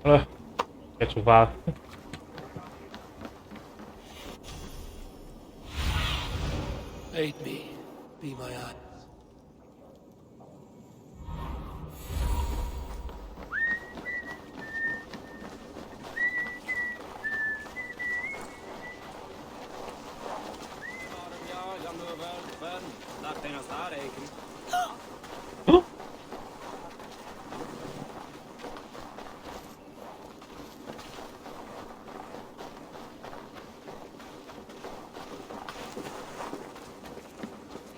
好了，该出发了。Aid me. Be my eye.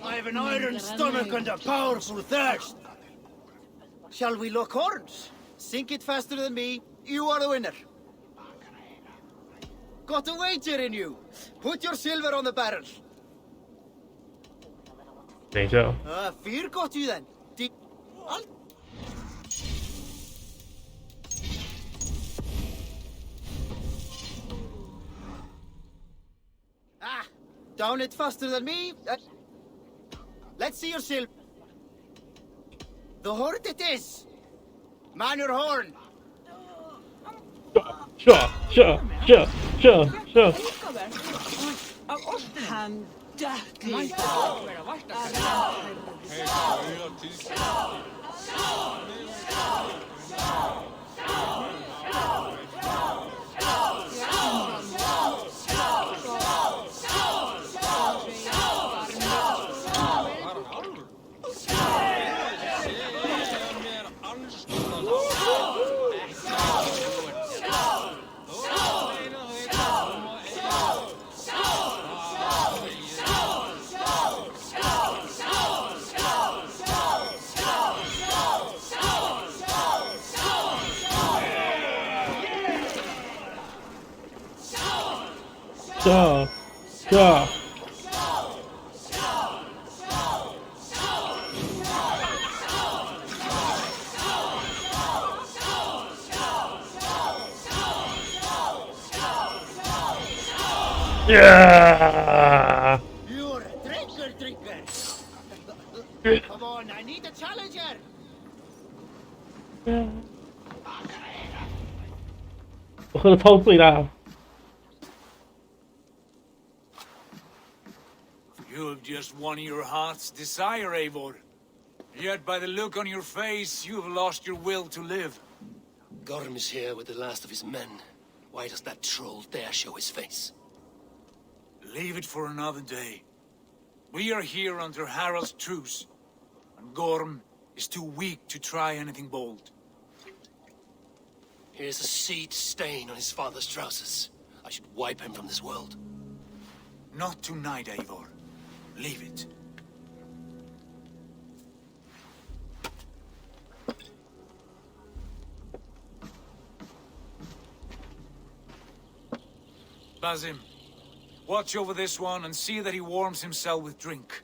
I have an iron stomach and a powerful thirst. Shall we lock horns? Sink it faster than me. You are the winner. Got a wager in you. Put your silver on the barrel. 等一下， Fear got you then. Down it faster than me. Let's see your silver. The horn it is. Man your horn. 是。 这。Yeah! You're a drinker. Come on, I need a challenger. 我喝的超醉的。 You have just won your heart's desire, Eivor. Yet by the look on your face, you have lost your will to live. Gorm is here with the last of his men. Why does that troll dare show his face? Leave it for another day. We are here under Harald's truce, and Gorm is too weak to try anything bold. Here's a seed stain on his father's trousers. I should wipe him from this world. Not tonight, Eivor. Leave it. Basim, watch over this one and see that he warms himself with drink.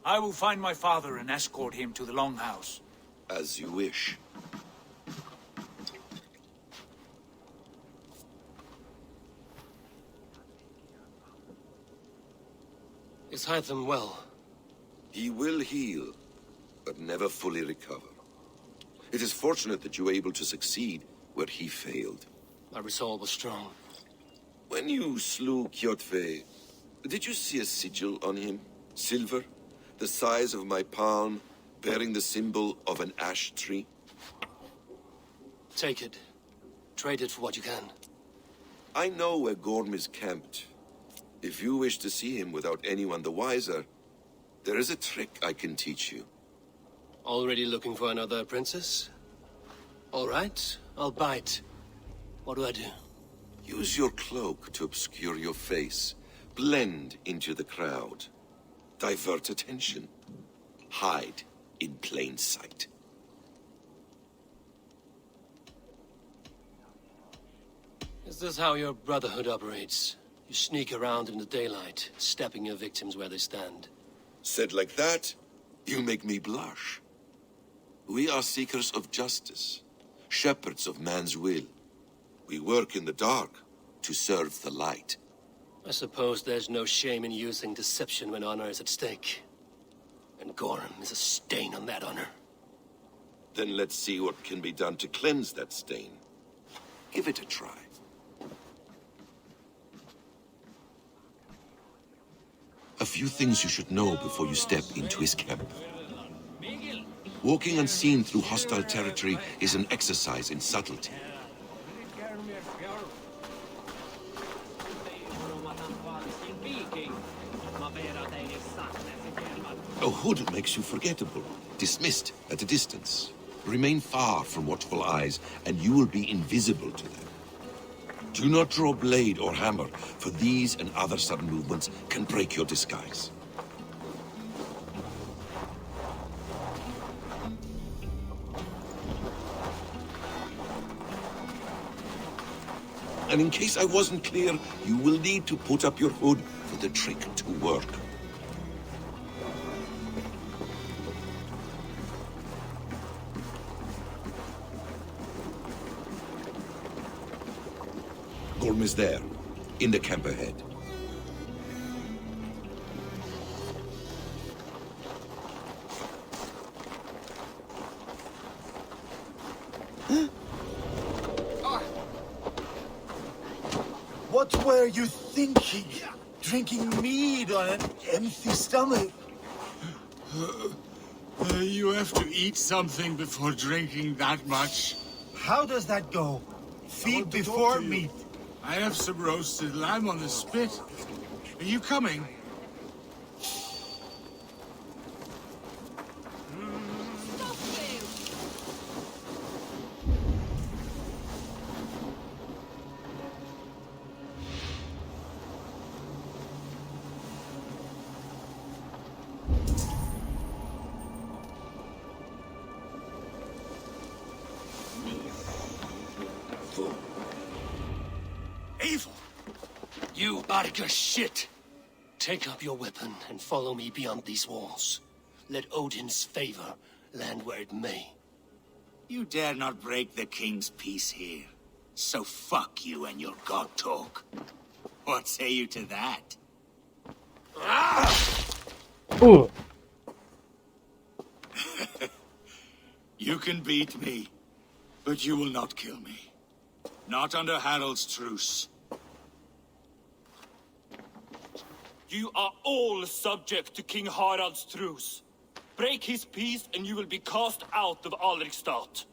I will find my father and escort him to the Longhouse. As you wish. Is Hytham well? He will heal, but never fully recover. It is fortunate that you were able to succeed where he failed. My resolve was strong. When you slew Kjotve, did you see a sigil on him? Silver, the size of my palm, bearing the symbol of an ash tree? Take it. Trade it for what you can. I know where Gorm is camped. If you wish to see him without anyone the wiser, there is a trick I can teach you. Already looking for another princess? All right, I'll bite. What do I do? Use your cloak to obscure your face. Blend into the crowd. Divert attention. Hide in plain sight. Is this how your brotherhood operates? You sneak around in the daylight, stepping your victims where they stand. Said like that, you make me blush. We are seekers of justice, shepherds of man's will. We work in the dark to serve the light. I suppose there's no shame in using deception when honor is at stake. And Gorm is a stain on that honor. Then let's see what can be done to cleanse that stain. Give it a try. A few things you should know before you step into his camp. Walking unseen through hostile territory is an exercise in subtlety. A hood makes you forgettable, dismissed at a distance. Remain far from watchful eyes, and you will be invisible to them. Do not draw blade or hammer, for these and other sudden movements can break your disguise. And in case I wasn't clear, you will need to put up your hood for the trick to work. Gorm is there, in the camp ahead. What were you thinking? Drinking mead on an empty stomach? You have to eat something before drinking that much. How does that go? Feed before meat. I have some roasted lamb on the spit. Are you coming? Evil! You Barker shit! Take up your weapon and follow me beyond these walls. Let Odin's favor land where it may. You dare not break the king's peace here. So fuck you and your god talk. What say you to that? Ooh. You can beat me, but you will not kill me. Not under Harald's truce. You are all subject to King Harald's truce. Break his peace and you will be cast out of Alrikstad.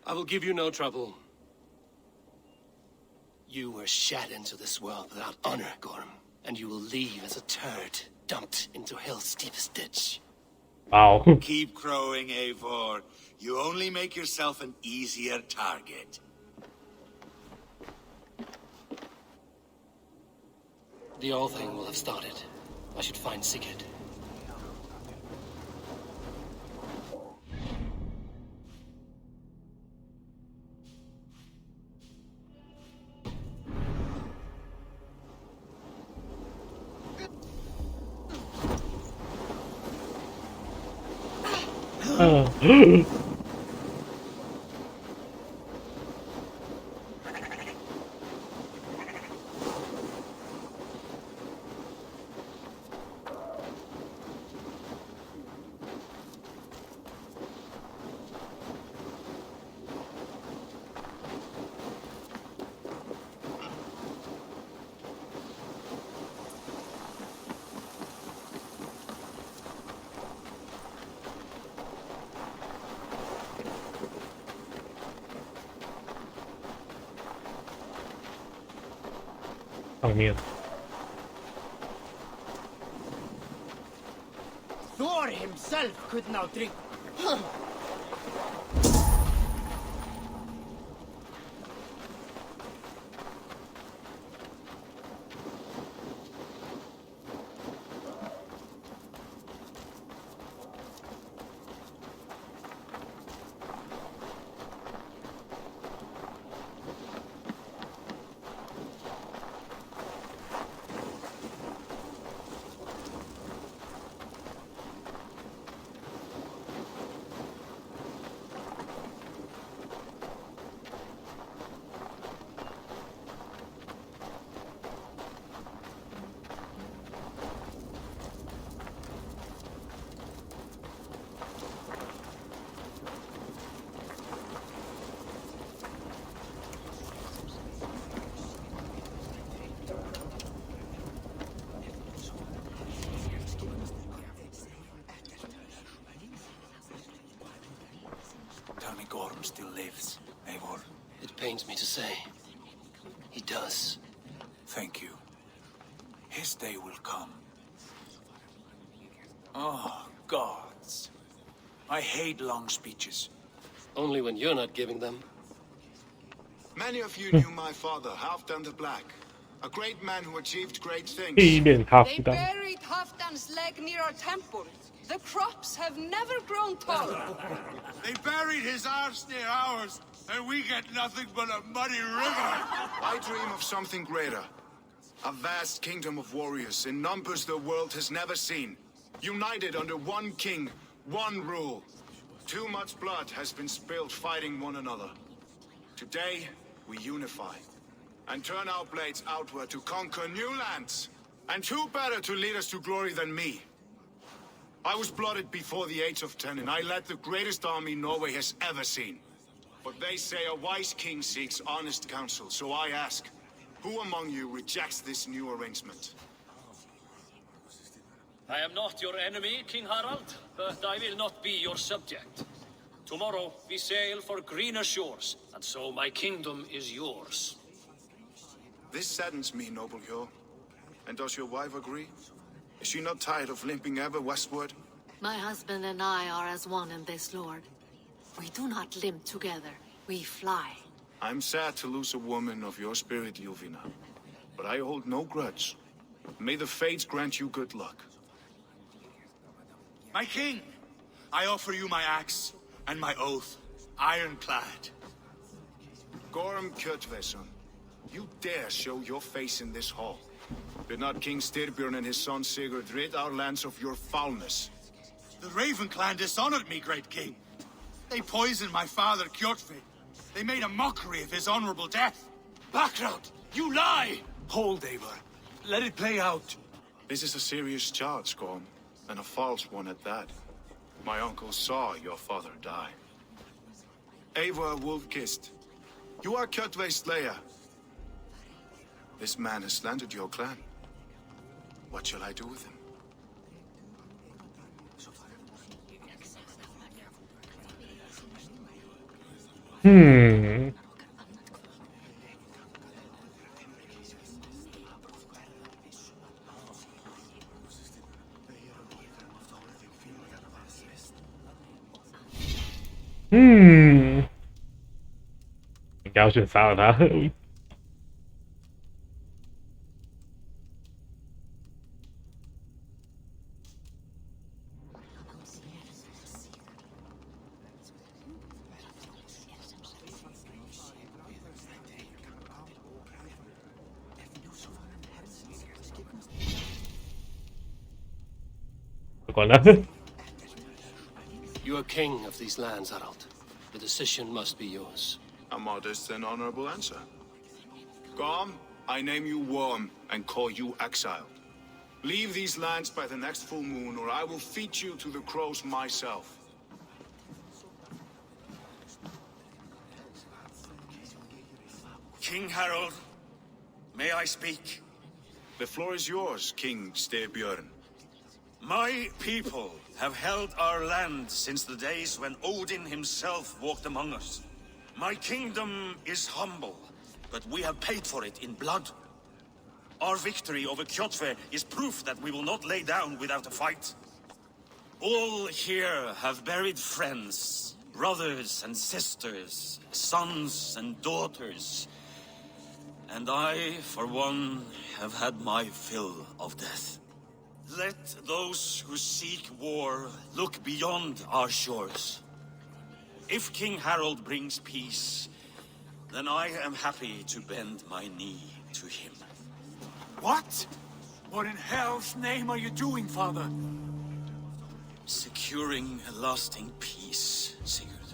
I will give you no trouble. You were shat into this world without honor, Gorm, and you will leave as a turd dumped into hell's deepest ditch. Wow. Keep crowing, Eivor. You only make yourself an easier target. The all thing will have started. I should find Sigurd. Oh, man. Thor himself could now drink. Gorm still lives, Eivor. It pains me to say. He does. Thank you. His day will come. Oh, gods. I hate long speeches. Only when you're not giving them. Many of you knew my father, Halfdan the Black. A great man who achieved great things. 第一遍 They Halfdan， buried Halfdan's leg near our temple. The crops have never grown taller. They buried his arse near ours, and we get nothing but a muddy river. I dream of something greater. A vast kingdom of warriors in numbers the world has never seen. United under one king, one rule. Too much blood has been spilled fighting one another. Today, we unify and turn our blades outward to conquer new lands. And who better to lead us to glory than me? I was blooded before the age of 10, and I led the greatest army Norway has ever seen. But they say a wise king seeks honest counsel, so I ask, who among you rejects this new arrangement? I am not your enemy, King Harald, but I will not be your subject. Tomorrow we sail for greener shores, and so my kingdom is yours. This saddens me, noble Hjor. And does your wife agree? Is she not tired of limping ever westward? My husband and I are as one in this, Lord. We do not limp together. We fly. I'm sad to lose a woman of your spirit, Yuvina. But I hold no grudge. May the fates grant you good luck. My king, I offer you my axe and my oath, ironclad. Gorm Kjotveson, you dare show your face in this hall. Did not King Styrbjörn and his son Sigurd rid our lands of your foulness? The Raven clan dishonored me, great king. They poisoned my father, Kjotve. They made a mockery of his honorable death. Background! You lie! Hold, Eivor. Let it play out. This is a serious charge, Gorm, and a false one at that. My uncle saw your father die. Eivor Wolf-Kissed, you are Kjotve's slayer. This man has slandered your clan. What shall I do with him?应该要选杀了他。管了。 You are king of these lands, Harald. The decision must be yours. A modest and honorable answer. Gorm, I name you Worm and call you exiled. Leave these lands by the next full moon, or I will feed you to the crows myself. King Harold, may I speak? The floor is yours, King Styrbjörn. My people have held our land since the days when Odin himself walked among us. My kingdom is humble, but we have paid for it in blood. Our victory over Kjotve is proof that we will not lay down without a fight. All here have buried friends, brothers and sisters, sons and daughters. And I, for one, have had my fill of death. Let those who seek war look beyond our shores. If King Harold brings peace, then I am happy to bend my knee to him. What? What in hell's name are you doing, father? Securing a lasting peace, Sigurd.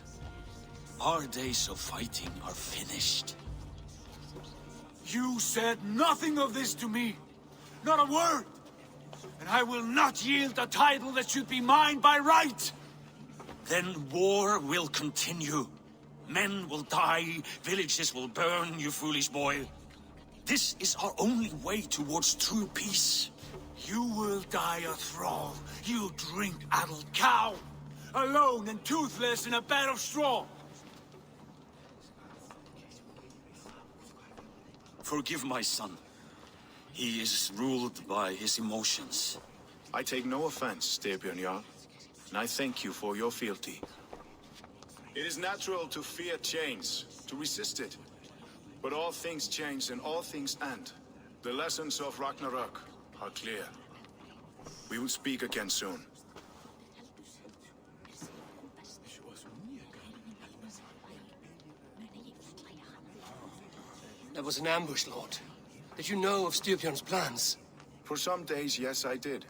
Our days of fighting are finished. You said nothing of this to me. Not a word. And I will not yield a title that should be mine by right. Then war will continue. Men will die, villages will burn, you foolish boy. This is our only way towards true peace. You will die a thrall, you drink-addled cow. Alone and toothless in a bed of straw. forgive my son. He is ruled by his emotions. I take no offense, Styrbjörn Jarl, and I thank you for your fealty. It is natural to fear change, to resist it. But all things change and all things end. The lessons of Ragnarok are clear. We will speak again soon. That was an ambush, Lord. Did you know of Styrbjörn's plans? For some days, yes, I did.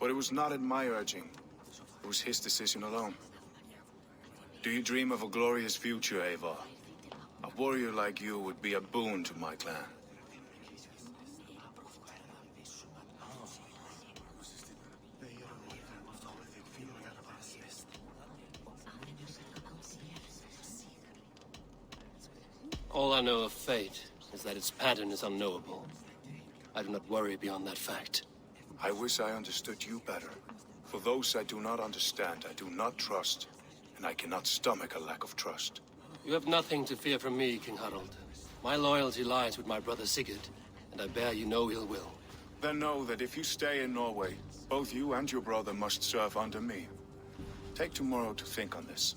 But it was not at my urging. It was his decision alone. Do you dream of a glorious future, Eivor? A warrior like you would be a boon to my clan. All I know of fate is that its pattern is unknowable. I do not worry beyond that fact. I wish I understood you better. For those I do not understand, I do not trust, and I cannot stomach a lack of trust. You have nothing to fear from me, King Harald. My loyalty lies with my brother Sigurd, and I bear you no ill will. Then know that if you stay in Norway, both you and your brother must serve under me. Take tomorrow to think on this.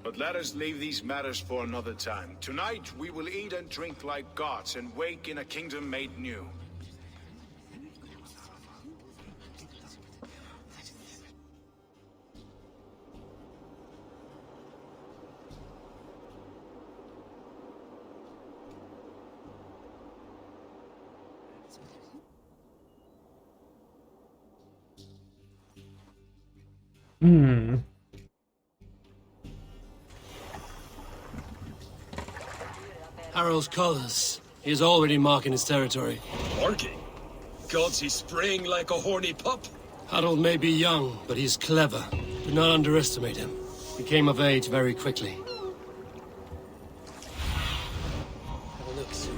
But let us leave these matters for another time. Tonight, we will eat and drink like gods and wake in a kingdom made new. Harald's colors. He is already marking his territory. Marking? Gods, he's spraying like a horny pup. Harald may be young, but he's clever. Do not underestimate him. He came of age very quickly. Have a look soon.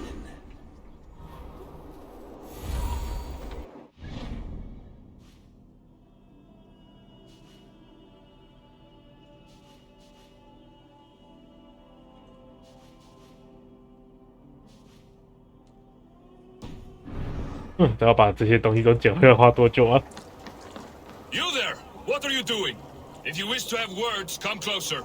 都要把这些东西都捡回来，花多久啊？ You there! What are you doing? If you wish to have words, come closer.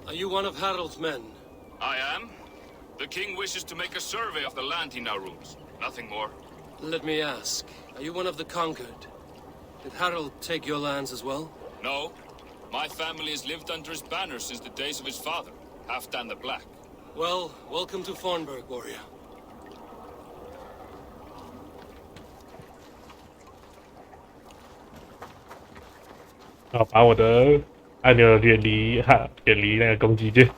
Are you one of Harald's men? I am. The king wishes to make a survey of the land he now rules. Nothing more. Let me ask, are you one of the conquered? Did Harald take your lands as well? No. My family has lived under his banner since the days of his father, Halfdan the Black. Well, welcome to Fornburg, warrior. 好，把我的按钮远离那个攻击键。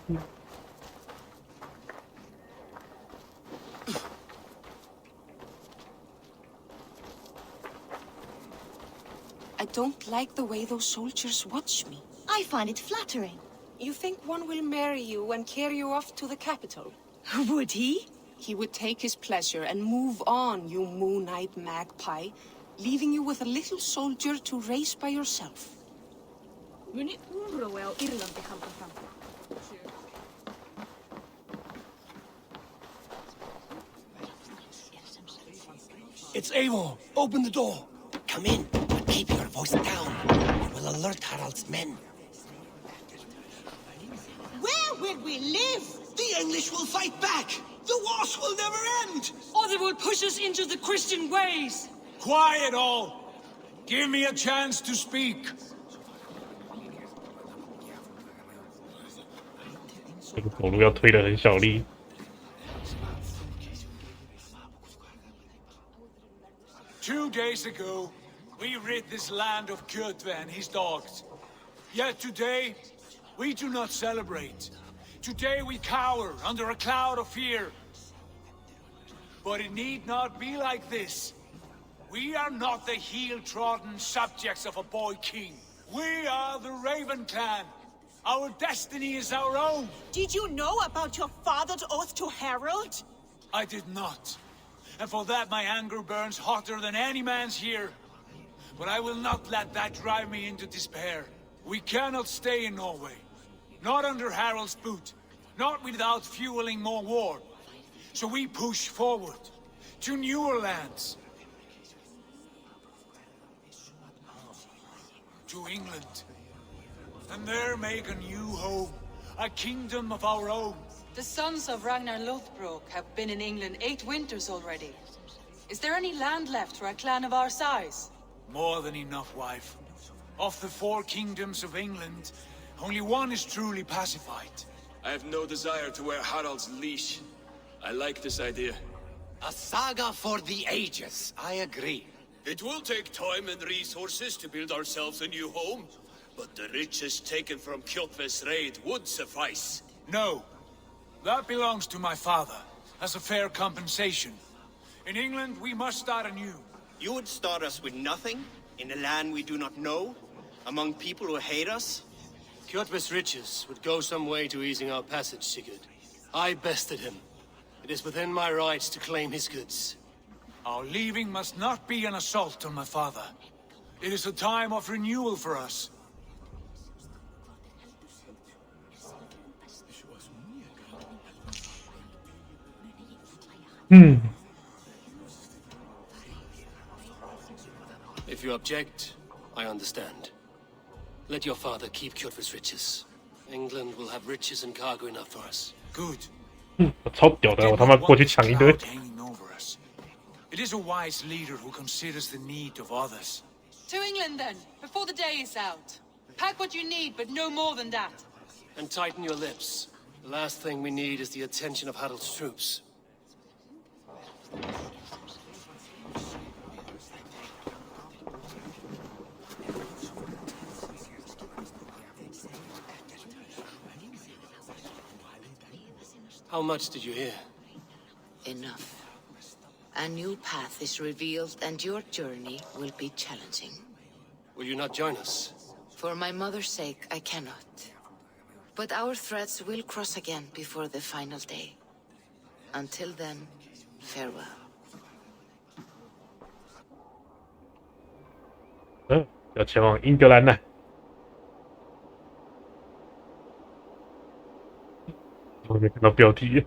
I don't like the way those soldiers watch me. I find it flattering. You think one will marry you and carry you off to the capital? Would he? He would take his pleasure and move on, you moon-eyed magpie, leaving you with a little soldier to raise by yourself. Muni úrrói á Írlandi halda fram. It's Eivor. Open the door. Come in, but keep your voice down. It will alert Harald's men. Where will we live? The English will fight back! The wars will never end! Or they will push us into the Christian ways! Quiet all! Give me a chance to speak. 这个走路要推得很小力。 2 days ago, we rid this land of Kjotve and his dogs. Yet today, we do not celebrate. Today we cower under a cloud of fear. But it need not be like this. We are not the heel-trodden subjects of a boy king. We are the Raven clan. Our destiny is our own. Did you know about your father's oath to Harald? I did not. And for that my anger burns hotter than any man's here. But I will not let that drive me into despair. We cannot stay in Norway. Not under Harald's boot. Not without fueling more war. So we push forward. To newer lands. To England. And there make a new home. A kingdom of our own. The sons of Ragnar Lothbrok have been in England 8 winters already. Is there any land left for a clan of our size? More than enough, wife. Of the 4 kingdoms of England, only one is truly pacified. I have no desire to wear Harald's leash. I like this idea. A saga for the ages, I agree. It will take time and resources to build ourselves a new home, but the riches taken from Kjotve's raid would suffice. No. That belongs to my father, as a fair compensation. In England, we must start anew. You would start us with nothing? In a land we do not know? Among people who hate us? Kjotve's riches would go some way to easing our passage, Sigurd. I bested him. It is within my rights to claim his goods. Our leaving must not be an assault on my father. It is a time of renewal for us. If you object, I understand. Let your father keep Kjotve's riches. England will have riches and cargo enough for us. Good. 超屌的，我他妈过去抢一堆。 Hanging over us. It is a wise leader who considers the need of others. To England then, before the day is out. Pack what you need, but no more than that. And tighten your lips. The last thing we need is the attention of Harald's troops. How much did you hear? Enough. A new path is revealed and your journey will be challenging. Will you not join us? For my mother's sake, I cannot. But our threads will cross again before the final day. Until then, farewell. 要前往英格兰了。我没看到标题。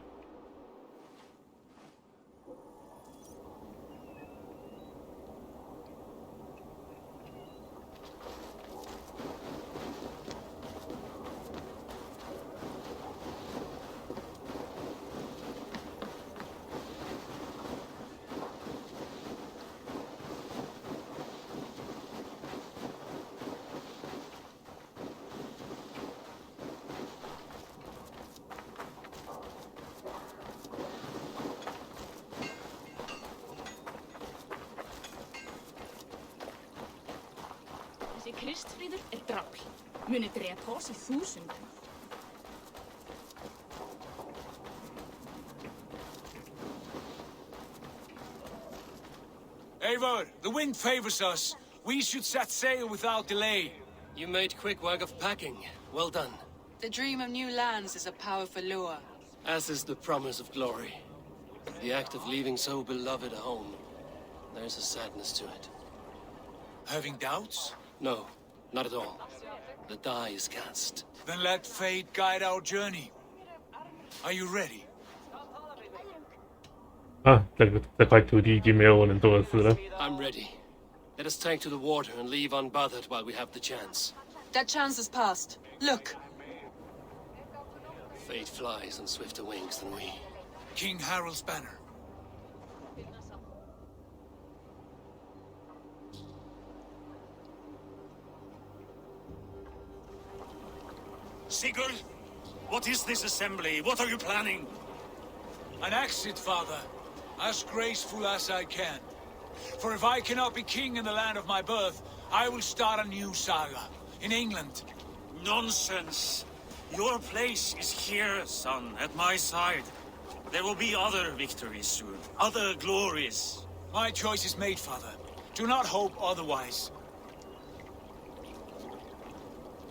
Þessi Kristfríður drafl. Muni drepa oss í þúsundum. Eivor, the wind favors us. We should set sail without delay. You made quick work of packing. Well done. The dream of new lands is a powerful lure. As is the promise of glory. The act of leaving so beloved a home. There's a sadness to it. Having doubts? No, not at all. The die is cast. Then let fate guide our journey. Are you ready? 啊，这块土地已经没有我能做的事了。I'm ready. Let us take to the water and leave unbothered while we have the chance. That chance has passed. Look. Fate flies on swifter wings than we. King Harald's banner. Sigurd, what is this assembly? What are you planning? An exit, father. As graceful as I can. For if I cannot be king in the land of my birth, I will start a new saga. In England. Nonsense. Your place is here, son, at my side. There will be other victories soon. Other glories. My choice is made, father. Do not hope otherwise.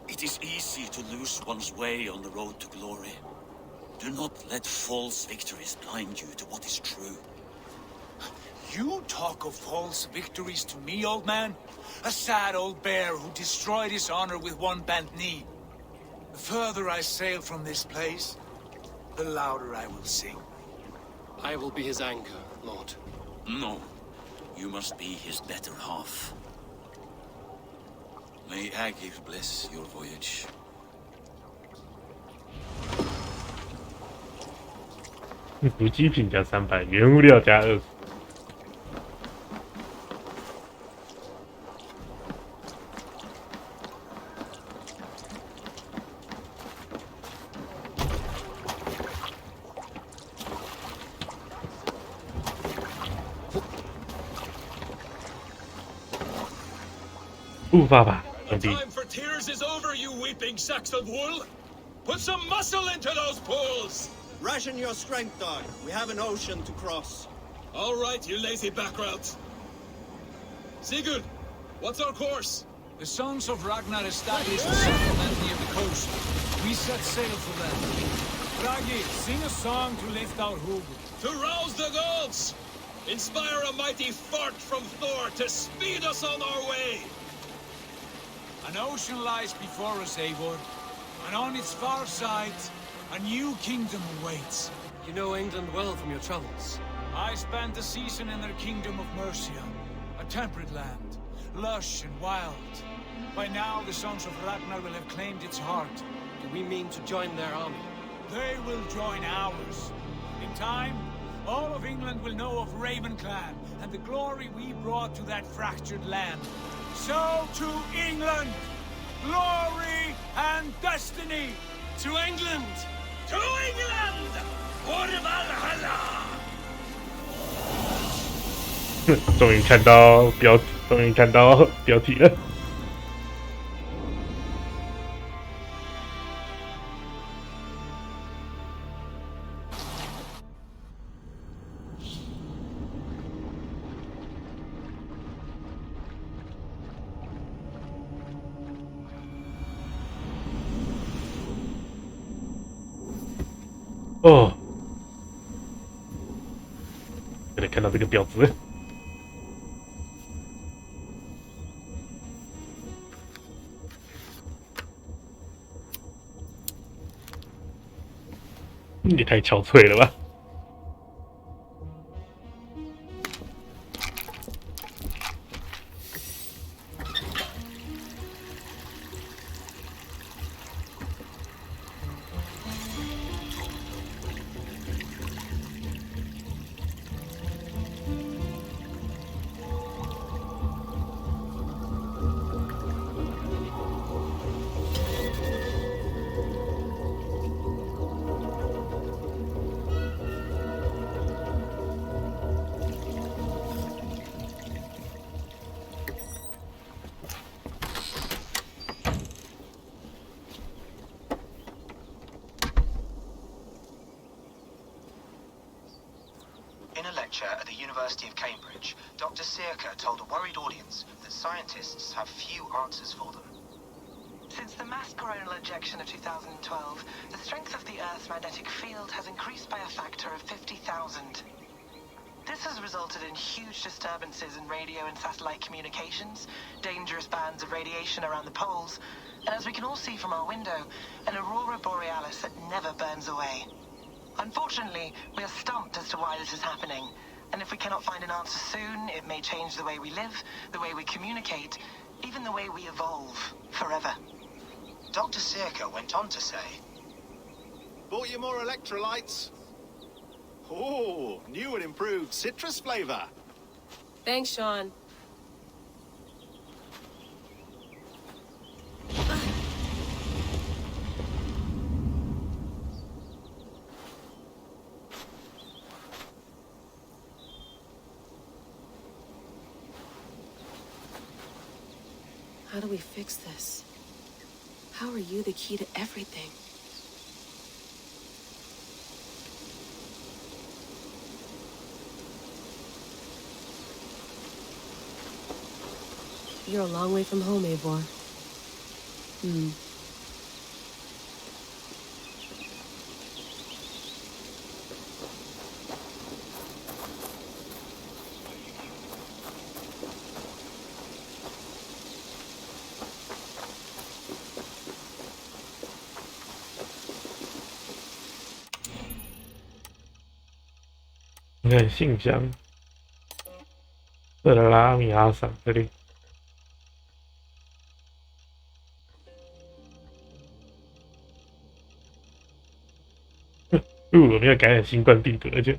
It is easy to lose one's way on the road to glory. Do not let false victories blind you to what is true. You talk of false victories to me, old man? A sad old bear who destroyed his honor with one bent knee. The further I sail from this place, the louder I will sing. I will be his anchor, Lord. No. You must be his better half. May Agir bless your voyage. 补给品加300，原物料加20。步伐吧，兄弟。 Time for tears is over, you weeping sacks of wool. Put some muscle into those pools. Ration your strength, dog. We have an ocean to cross. All right, you lazy backroutes. Sigurd, what's our course? The sons of Ragnar established a settlement near the coast. We set sail for them. Ragi, sing a song to lift our hug. To rouse the gods! Inspire a mighty fart from Thor to speed us on our way! An ocean lies before us, Eivor, and on its far side, a new kingdom awaits. You know England well from your travels. I spent a season in their kingdom of Mercia, a temperate land, lush and wild. By now, the sons of Ragnar will have claimed its heart. Do we mean to join their army? They will join ours. In time, all of England will know of Ravenclan and the glory we brought to that fractured land. So to England, glory and destiny. To England! To England! For Valhalla! 终于看到标题了。哦，这里看到这个标志。也太憔悴了吧！In a lecture at the University of Cambridge, Dr. Circa told a worried audience that scientists have few answers for them. Since the mass coronal ejection of 2012, the strength of the Earth's magnetic field has increased by a factor of 50,000. This has resulted in huge disturbances in radio and satellite communications, dangerous bands of radiation around the poles, and as we can all see from our window, an aurora borealis that never burns away. Unfortunately, we are stumped as to why this is happening, and if we cannot find an answer soon, it may change the way we live, the way we communicate, even the way we evolve, forever. Dr. Circa went on to say, Bought you more electrolytes? Oh, new and improved citrus flavor. Thanks, Sean. How do we fix this? How are you the key to everything? You're a long way from home, Eivor. 你看信箱，特拉米阿桑这里。我没有感染新冠病毒，而且。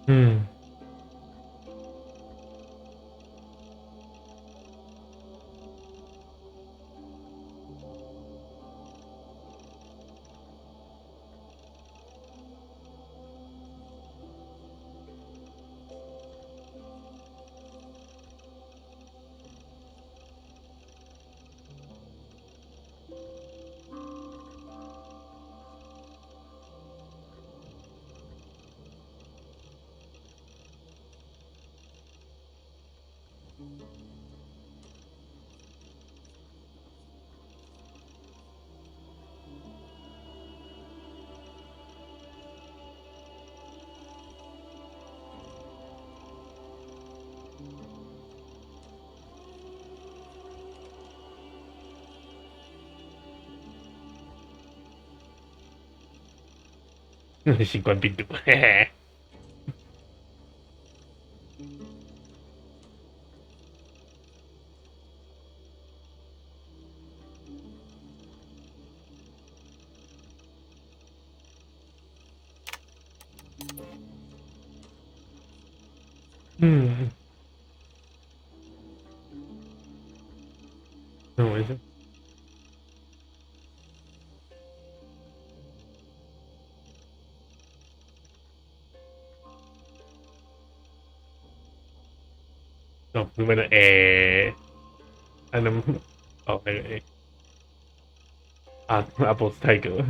嗯。新冠病毒，嘿嘿。嗯。等我一下。哦，你们的 A， 还能哦那个 A 啊，阿波斯泰格。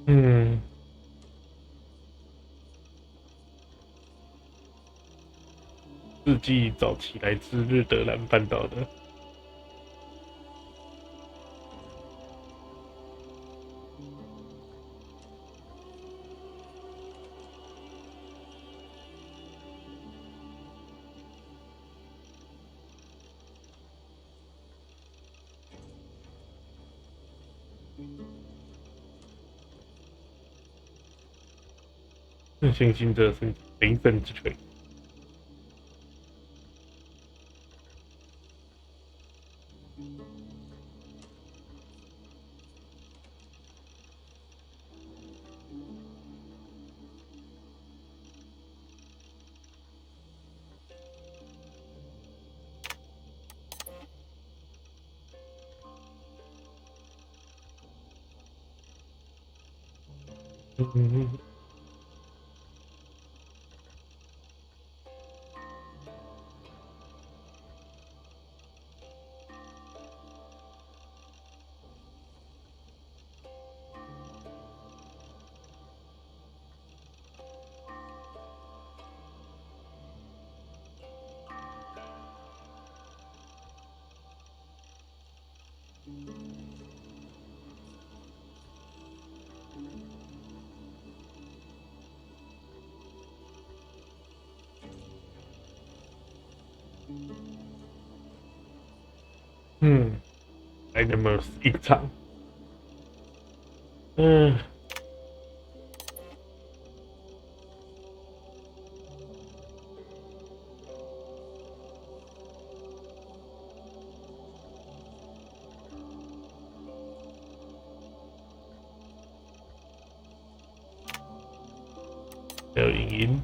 嗯。世纪早期来自日德兰半岛的。星星的是灵神之锤。Animals 一场。还有影音。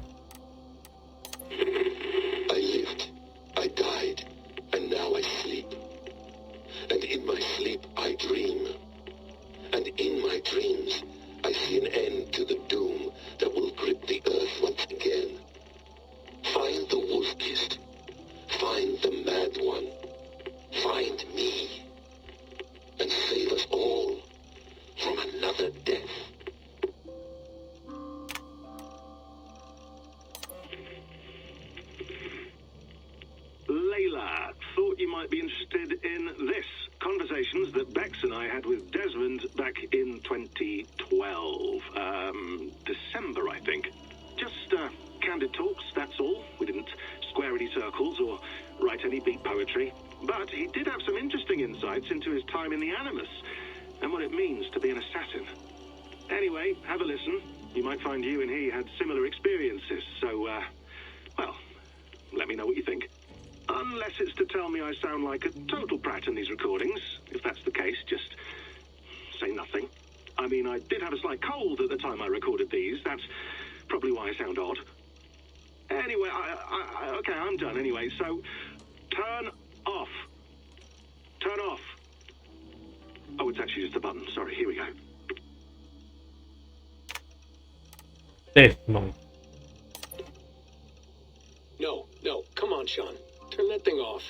No, come on, Sean. Turn that thing off.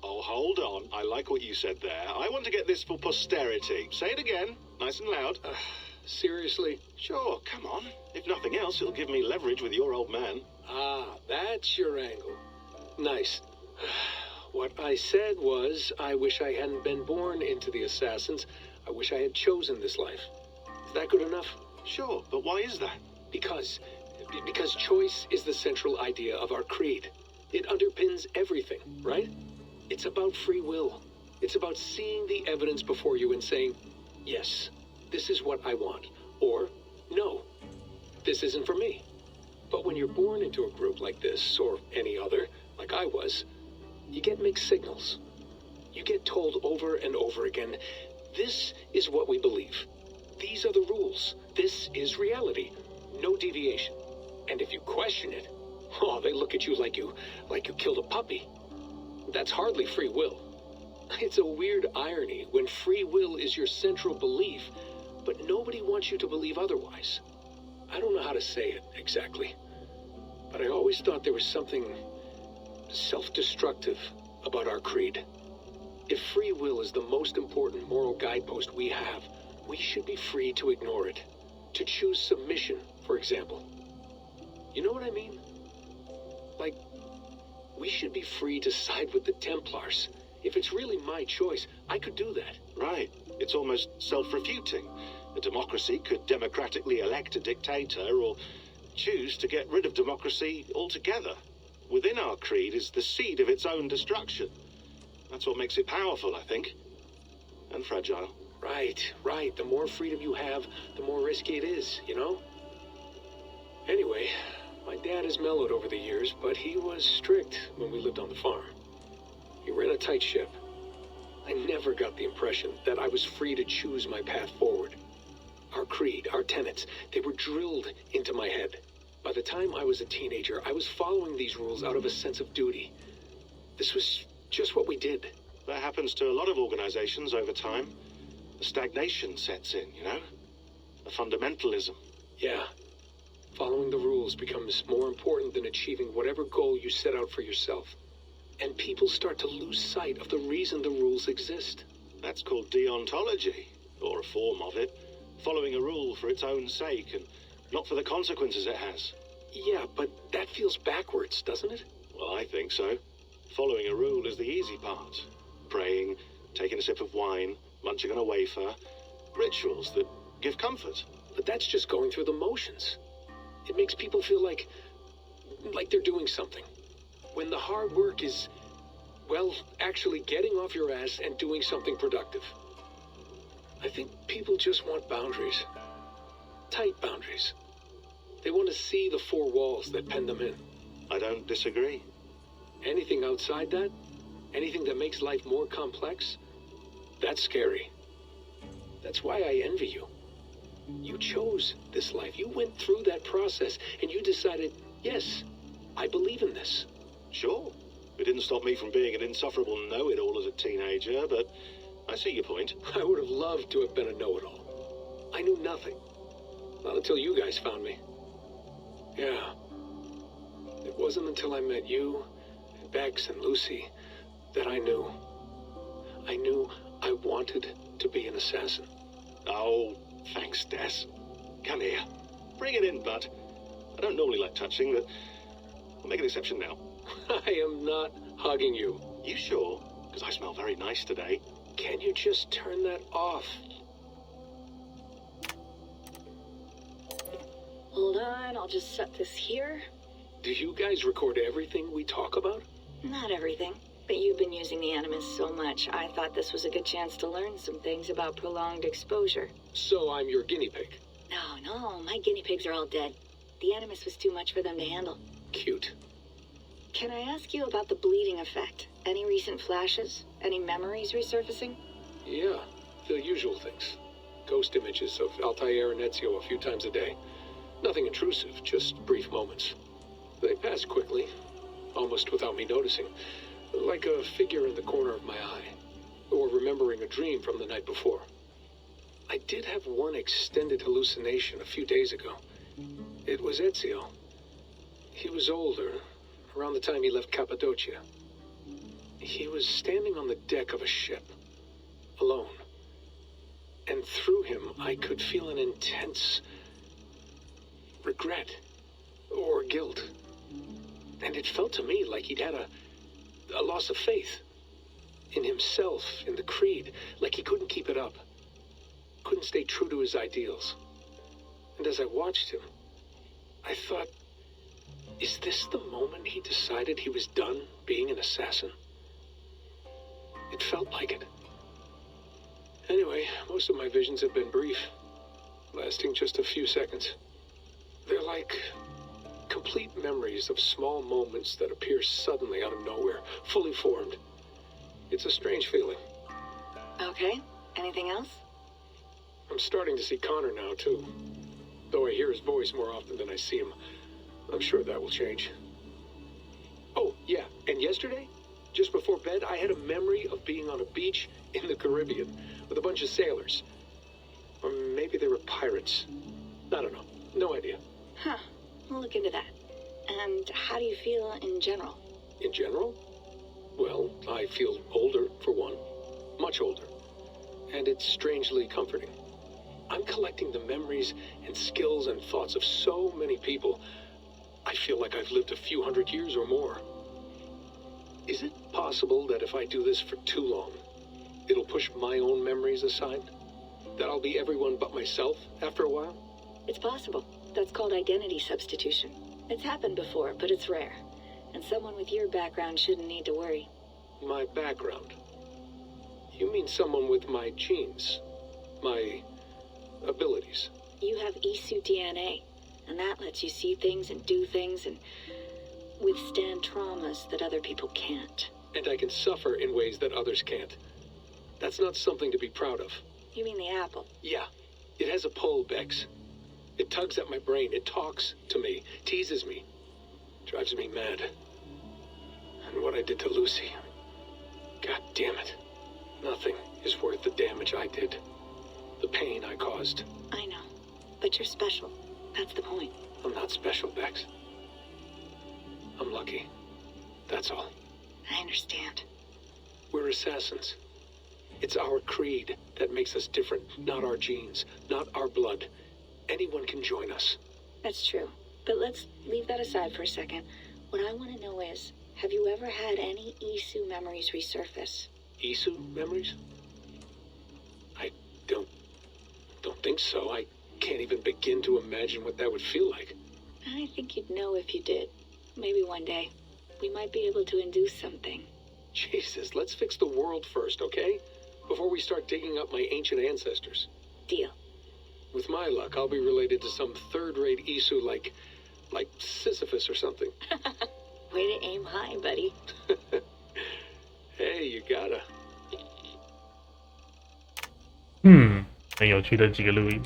Oh, hold on. I like what you said there. I want to get this for posterity. Say it again, nice and loud. Seriously? Sure, come on. If nothing else, it'll give me leverage with your old man. Ah, that's your angle. Nice. What I said was, I wish I hadn't been born into the Assassins. I wish I had chosen this life. Is that good enough? Sure, but why is that? Because choice is the central idea of our creed. It underpins everything, right? It's about free will. It's about seeing the evidence before you and saying, yes, this is what I want. Or, no, this isn't for me. But when you're born into a group like this, or any other, like I was, you get mixed signals. You get told over and over again, this is what we believe. These are the rules. This is reality. No deviation. And if you question it, oh, they look at you like you killed a puppy. That's hardly free will. It's a weird irony when free will is your central belief, but nobody wants you to believe otherwise. I don't know how to say it exactly, but I always thought there was something self-destructive about our creed. If free will is the most important moral guidepost we have, we should be free to ignore it. To choose submission, for example. You know what I mean? Like, we should be free to side with the Templars. If it's really my choice, I could do that. Right. It's almost self-refuting. A democracy could democratically elect a dictator or choose to get rid of democracy altogether. Within our creed is the seed of its own destruction. That's what makes it powerful, I think. And fragile. Right. The more freedom you have, the more risky it is, you know? Anyway, my dad has mellowed over the years, but he was strict when we lived on the farm. He ran a tight ship. I never got the impression that I was free to choose my path forward. Our creed, our tenets, they were drilled into my head. By the time I was a teenager, I was following these rules out of a sense of duty. This was just what we did. That happens to a lot of organizations over time. The stagnation sets in, you know? The fundamentalism. Yeah. Following the rules becomes more important than achieving whatever goal you set out for yourself. And people start to lose sight of the reason the rules exist. That's called deontology, or a form of it. Following a rule for its own sake, and not for the consequences it has. Yeah, but that feels backwards, doesn't it? Well, I think so. Following a rule is the easy part. Praying, taking a sip of wine, munching on a wafer. Rituals that give comfort. But that's just going through the motions. It makes people feel like they're doing something. When the hard work is, well, actually getting off your ass and doing something productive. I think people just want boundaries. Tight boundaries. They want to see the four walls that pen them in. I don't disagree. Anything outside that, anything that makes life more complex, that's scary. That's why I envy you. You chose this life. You went through that process, and you decided, yes, I believe in this. Sure. It didn't stop me from being an insufferable know-it-all as a teenager, but I see your point. I would have loved to have been a know-it-all. I knew nothing. Not until you guys found me. Yeah. It wasn't until I met you, and Bex and Lucy, that I knew. I knew I wanted to be an assassin. Oh, thanks, Des. Come here. Bring it in, bud. I don't normally like touching, but I'll make an exception now. I am not hugging you. You sure? Because I smell very nice today. Can you just turn that off? Hold on, I'll just set this here. Do you guys record everything we talk about? Not everything, but you've been using the Animus so much, I thought this was a good chance to learn some things about prolonged exposure. So I'm your guinea pig? No, my guinea pigs are all dead. The Animus was too much for them to handle. Cute. Can I ask you about the bleeding effect? Any recent flashes? Any memories resurfacing? Yeah, the usual things. Ghost images of Altair and Ezio a few times a day. Nothing intrusive, just brief moments. They pass quickly, almost without me noticing. Like a figure in the corner of my eye. Or remembering a dream from the night before. I did have one extended hallucination a few days ago. It was Ezio. He was older, around the time he left Cappadocia. He was standing on the deck of a ship, alone. And through him, I could feel an intense regret or guilt. And it felt to me like he'd had a loss of faith in himself, in the creed, like he couldn't keep it up, couldn't stay true to his ideals. And as I watched him, I thought, is this the moment he decided he was done being an assassin? It felt like it. Anyway, most of my visions have been brief, lasting just a few seconds. They're like complete memories of small moments that appear suddenly out of nowhere, fully formed. It's a strange feeling. Okay, anything else? I'm starting to see Connor now, too. Though I hear his voice more often than I see him. I'm sure that will change. Oh, yeah, and yesterday, just before bed, I had a memory of being on a beach in the Caribbean with a bunch of sailors. Or maybe they were pirates. I don't know. No idea. Huh. We'll look into that. And how do you feel in general? In general? Well, I feel older, for one. Much older. And it's strangely comforting. I'm collecting the memories and skills and thoughts of so many people. I feel like I've lived a few hundred years or more. Is it possible that if I do this for too long, it'll push my own memories aside? That I'll be everyone but myself after a while? It's possible. That's called identity substitution. It's happened before, but it's rare. And someone with your background shouldn't need to worry. My background? You mean someone with my genes? my abilities. You have Isu DNA, and that lets you see things and do things and withstand traumas that other people can't. And I can suffer in ways that others can't. That's not something to be proud of. You mean the apple? Yeah. It has a pull, Bex. It tugs at my brain. It talks to me, teases me, drives me mad. And what I did to Lucy... God damn it. Nothing is worth the damage I did. The pain I caused. I know. But you're special. That's the point. I'm not special, Bex. I'm lucky. That's all. I understand. We're assassins. It's our creed that makes us different, not our genes, not our blood. Anyone can join us. That's true. But let's leave that aside for a second. What I want to know is, have you ever had any Isu memories resurface? Isu memories? I don't think so. I can't even begin to imagine what that would feel like. I think you'd know if you did. Maybe one day. We might be able to induce something. Jesus, let's fix the world first, okay? Before we start digging up my ancient ancestors. Deal. With my luck, I'll be related to some third-rate Isu like Sisyphus or something. Way to aim high, buddy. Hey, you gotta. 很有趣的几个录音。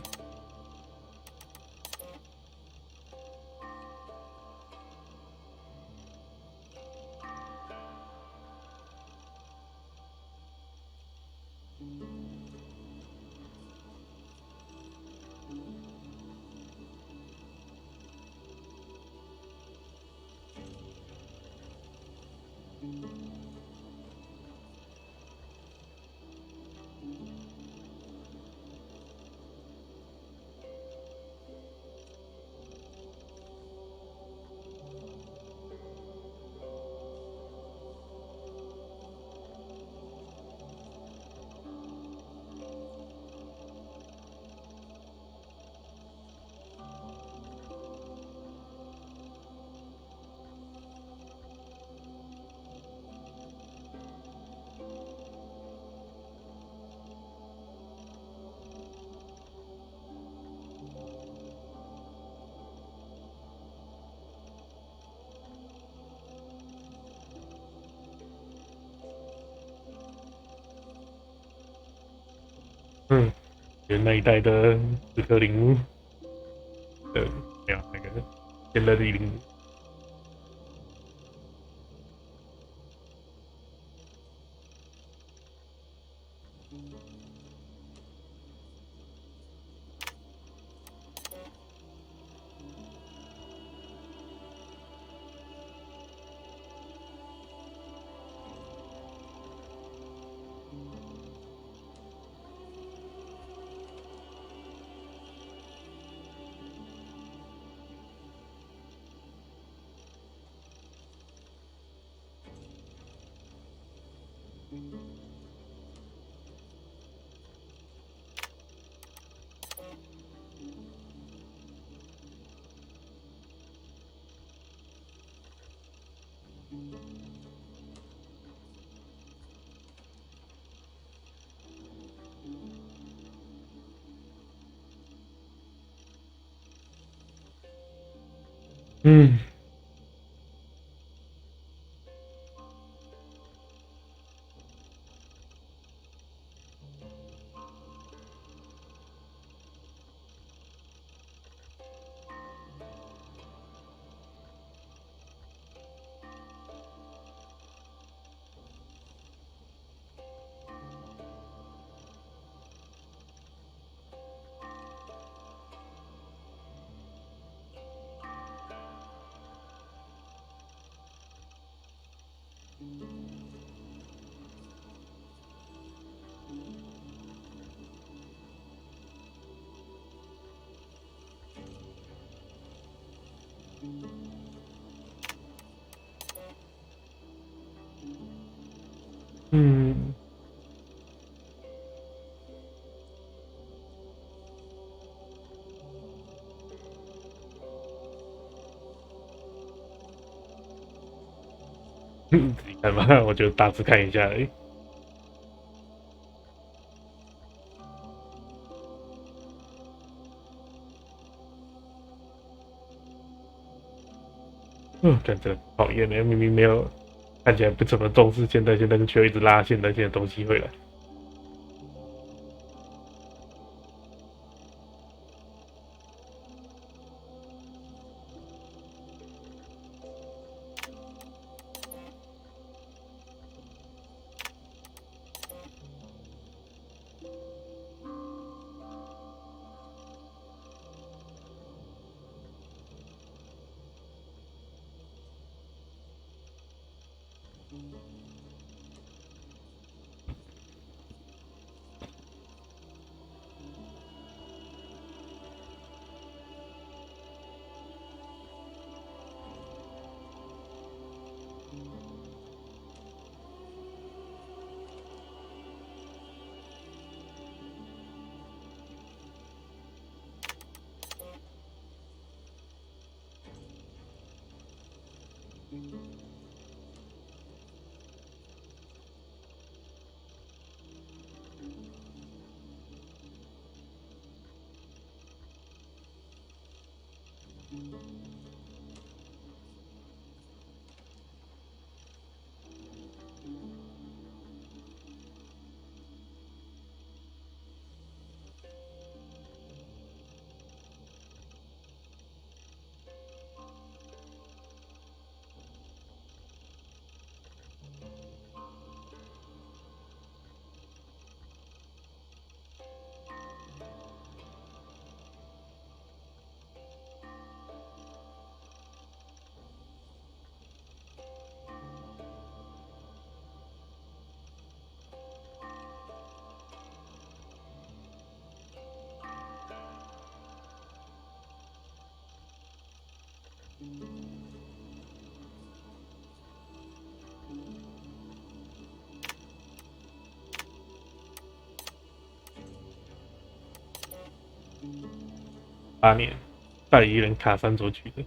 那一代的刺客领悟，没有那个现在的领悟。自己看吧，我就大致看一下而已。感觉讨厌的，明明没有看起来不怎么重视现在就却一直拉现在的东西回来。8年，代理人卡山所取的。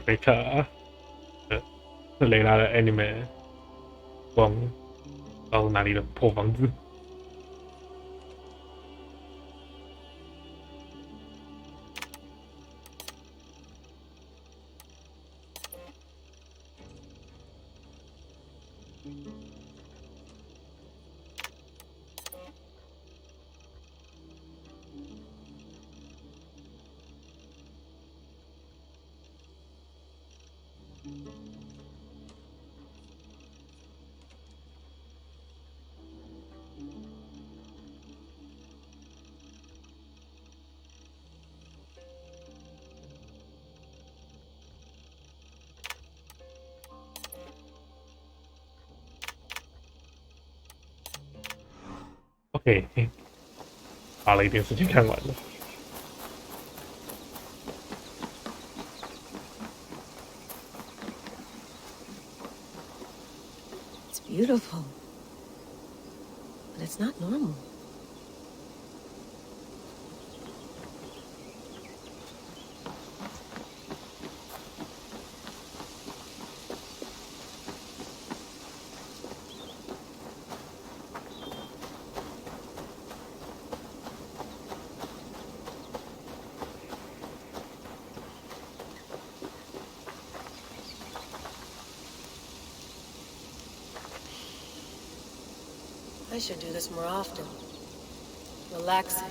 贝卡，雷拉的 anime， 光到哪里了？破房子。OK， 花了一点时间看完了。It's beautiful, but it's not normal. I should do this more often. Relaxing.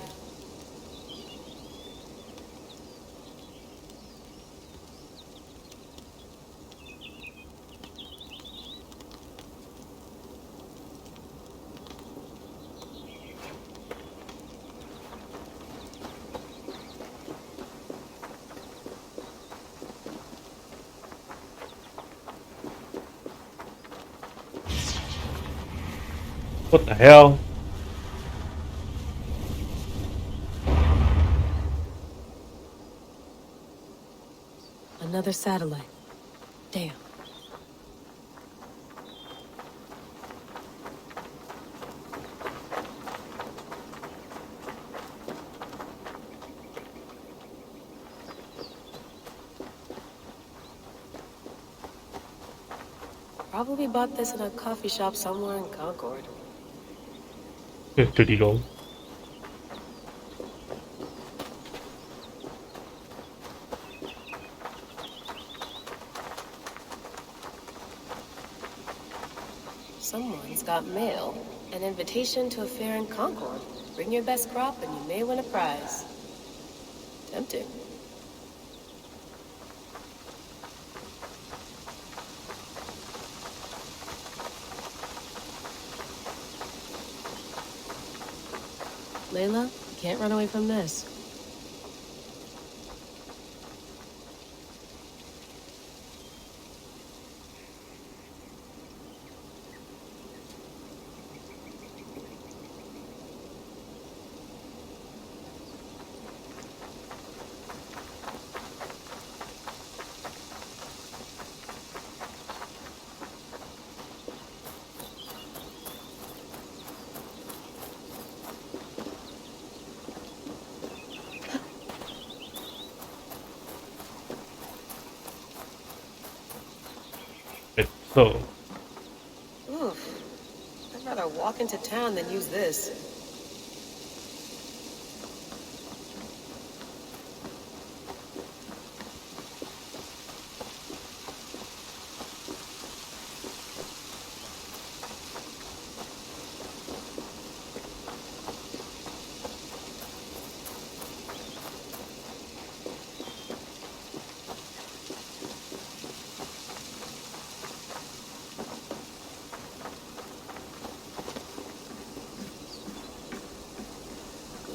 What the hell? Another satellite. Damn. Probably bought this in a coffee shop somewhere in Concord. Did he go? Someone's got mail. An invitation to a fair in Concord. Bring your best crop and you may win a prize. Tempting. Layla, you can't run away from this. So. Oof. I'd rather walk into town than use this.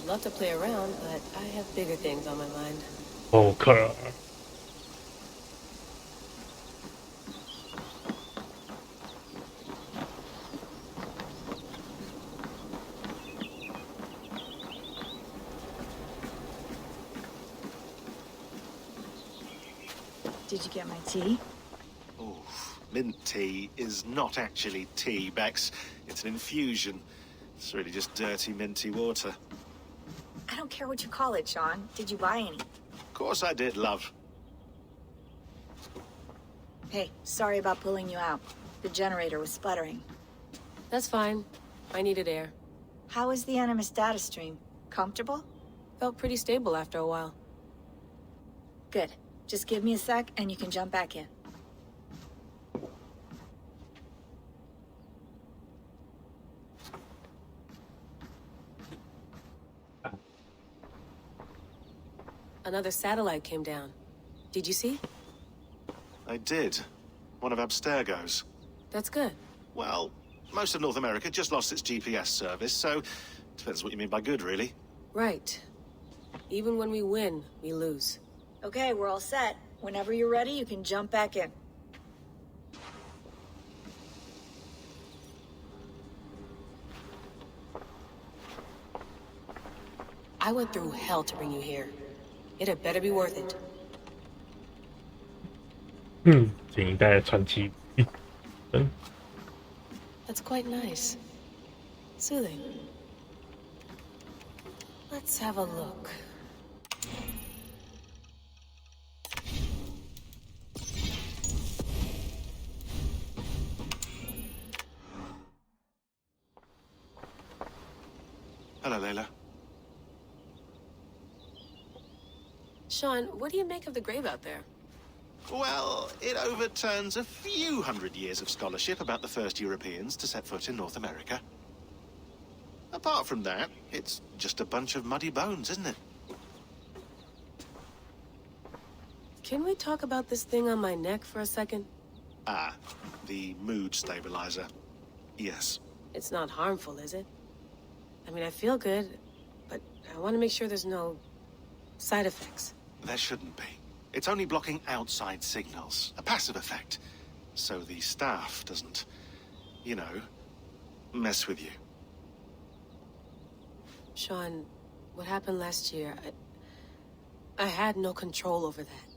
Love to play around, but I have bigger things on my mind. Oh, God. Did you get my tea? Oh, mint tea is not actually tea, Bex. It's an infusion. It's really just dirty, minty water. I don't care what you call it, Sean. Did you buy any? Of course I did, love. Hey, sorry about pulling you out. The generator was sputtering. That's fine. I needed air. How was the Animus data stream? Comfortable? Felt pretty stable after a while. Good. Just give me a sec and you can jump back in. Another satellite came down. Did you see? I did. One of Abstergo's. That's good. Well, most of North America just lost its GPS service, so depends what you mean by good, really. Right. Even when we win, we lose. Okay, we're all set. Whenever you're ready, you can jump back in. I went through hell to bring you here. It had better be worth it. 新一代的传奇。That's quite nice. Soothing. Let's have a look. Hello, Layla. Sean, what do you make of the grave out there? Well, it overturns a few hundred years of scholarship about the first Europeans to set foot in North America. Apart from that, it's just a bunch of muddy bones, isn't it? Can we talk about this thing on my neck for a second? Ah, the mood stabilizer. Yes. It's not harmful, is it? I mean, I feel good, but I want to make sure there's no side effects. There shouldn't be. It's only blocking outside signals, a passive effect. So the staff doesn't, you know, mess with you. Sean, what happened last year, I had no control over that.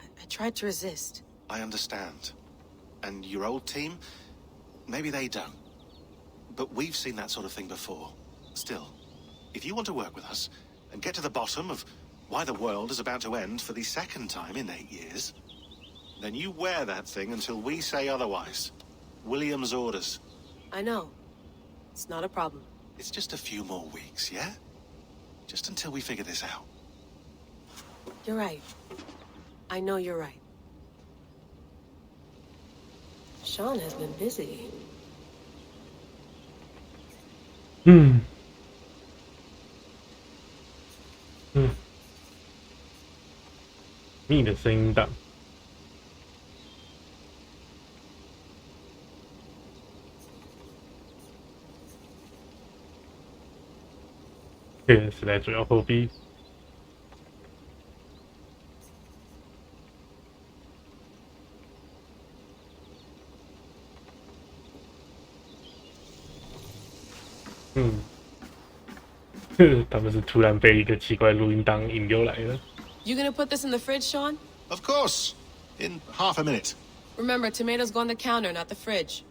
I tried to resist. I understand. And your old team, maybe they don't. But we've seen that sort of thing before. Still, if you want to work with us and get to the bottom of why the world is about to end for the second time in 8 years, then you wear that thing until we say otherwise. William's orders. I know. It's not a problem. It's just a few more weeks, yeah? Just until we figure this out. You're right. I know you're right. Sean has been busy. 你的声音大。这个时代主要货币。他们是突然被一个奇怪录音档引诱来了。You gonna put this in the fridge, Sean? Of course. In half a minute. Remember, tomatoes go on the counter, not the fridge.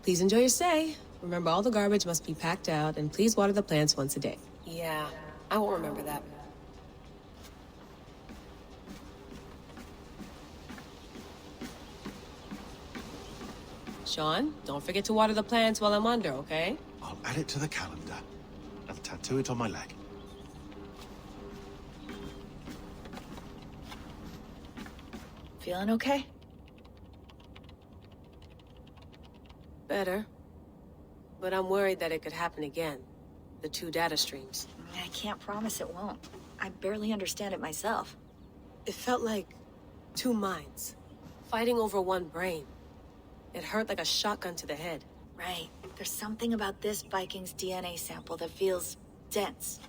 Please enjoy your stay. Remember, all the garbage must be packed out, and please water the plants once a day. Yeah, I won't remember that. Sean, don't forget to water the plants while I'm under, okay? I'll add it to the calendar and tattoo it on my leg. Feeling okay? Better. But I'm worried that it could happen again. The 2 data streams. I can't promise it won't. I barely understand it myself. It felt like 2 minds, fighting over 1 brain. It hurt like a shotgun to the head. Right. There's something about this Viking's DNA sample that feels dense,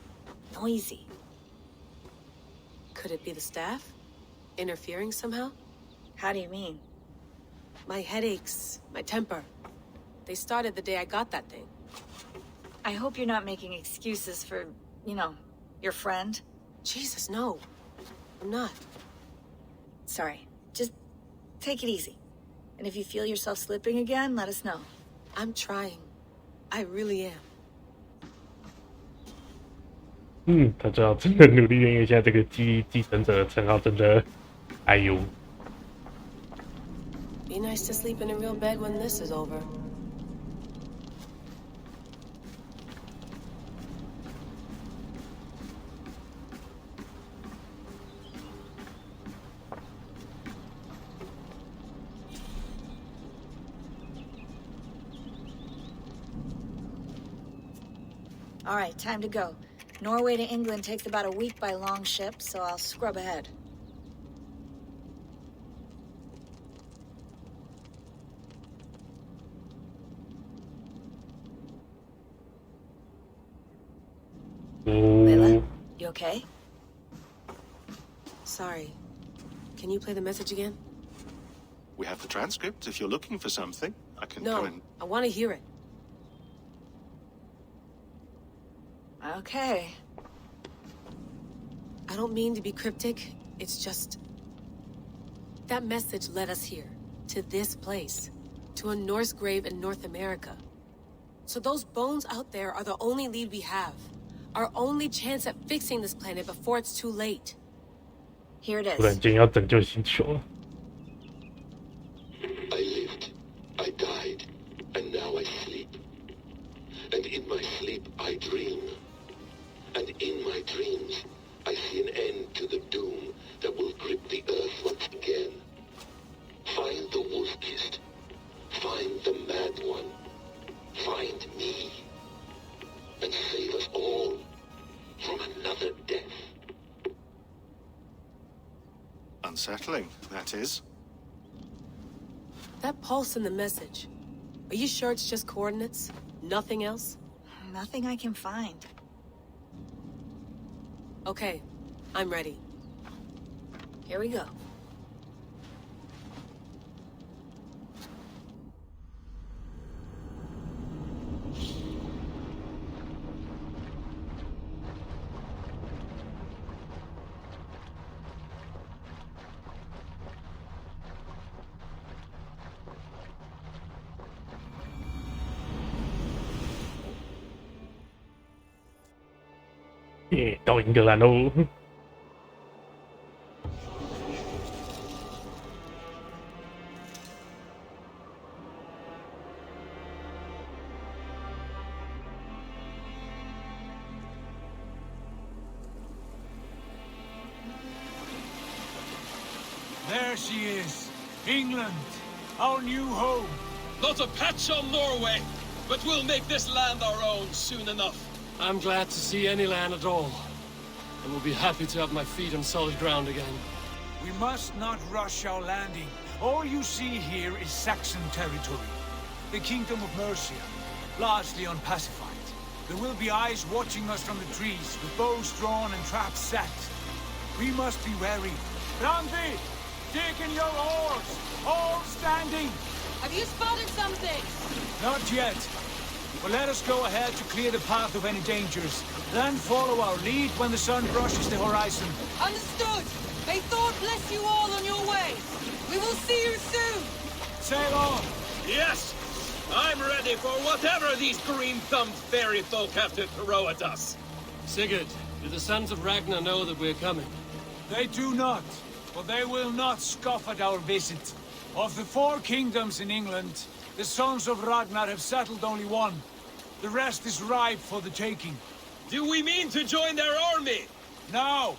noisy. Could it be the staff? Interfering somehow? How do you mean? My headaches, my temper. They started the day I got that thing. I hope you're not making excuses for, you know, your friend. Jesus, no. I'm not. Sorry. Just take it easy. And if you feel yourself slipping again, let us know. I'm trying. I really am. 他知道真的努力，因为现在这个继承者的称号真的，哎呦。Be nice to sleep in a real bed when this is over. All right, time to go. Norway to England takes about a week by long ship, so I'll scrub ahead. Layla, you okay? Sorry. Can you play the message again? We have the transcript if you're looking for something. I can No, go in. I want to hear it. Okay. I don't mean to be cryptic. It's just... That message led us here. To this place. To a Norse grave in North America. So those bones out there are the only lead we have. Our only chance at fixing this planet before it's too late. Here it is. 突然间要拯救星球了。 I lived, I died, and now I sleep. And in my sleep I dream. And in my dreams I see an end to the doom that will grip the earth once again. Find the wolf-kissed. Find the mad one. Find Unsettling, that is. That pulse in the message. Are you sure it's just coordinates? Nothing else? Nothing I can find. Okay, I'm ready. Here we go.到英格兰喽。There she is. England, our new home. Not a patch on Norway, but we'll make this land our own soon enough. I'm glad to see any land at all, and will be happy to have my feet on solid ground again. We must not rush our landing. All you see here is Saxon territory. The Kingdom of Mercia, largely unpacified. There will be eyes watching us from the trees, with bows drawn and traps set. We must be wary. Randi, dig in your oars, all standing. Have you spotted something? Not yet. But let us go ahead to clear the path of any dangers. Then follow our lead when the sun brushes the horizon. Understood. May Thor bless you all on your way. We will see you soon. Sail on. Yes, I'm ready for whatever these green-thumbed fairy folk have to throw at us. Sigurd, do the sons of Ragnar know that we're coming? They do not, but they will not scoff at our visit. Of the 4 kingdoms in England, the sons of Ragnar have settled only one. The rest is ripe for the taking. Do we mean to join their army? No,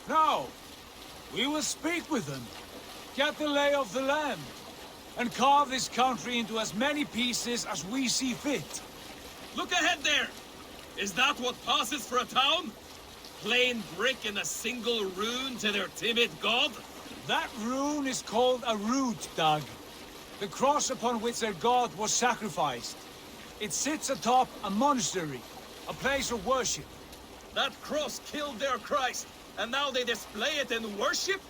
no. We will speak with them, get the lay of the land, and carve this country into as many pieces as we see fit. Look ahead there! Is that what passes for a town? Plain brick and a single rune to their timid god? That rune is called a root, Doug. The cross upon which their god was sacrificed. It sits atop a monastery, a place of worship. That cross killed their Christ, and now they display it in worship?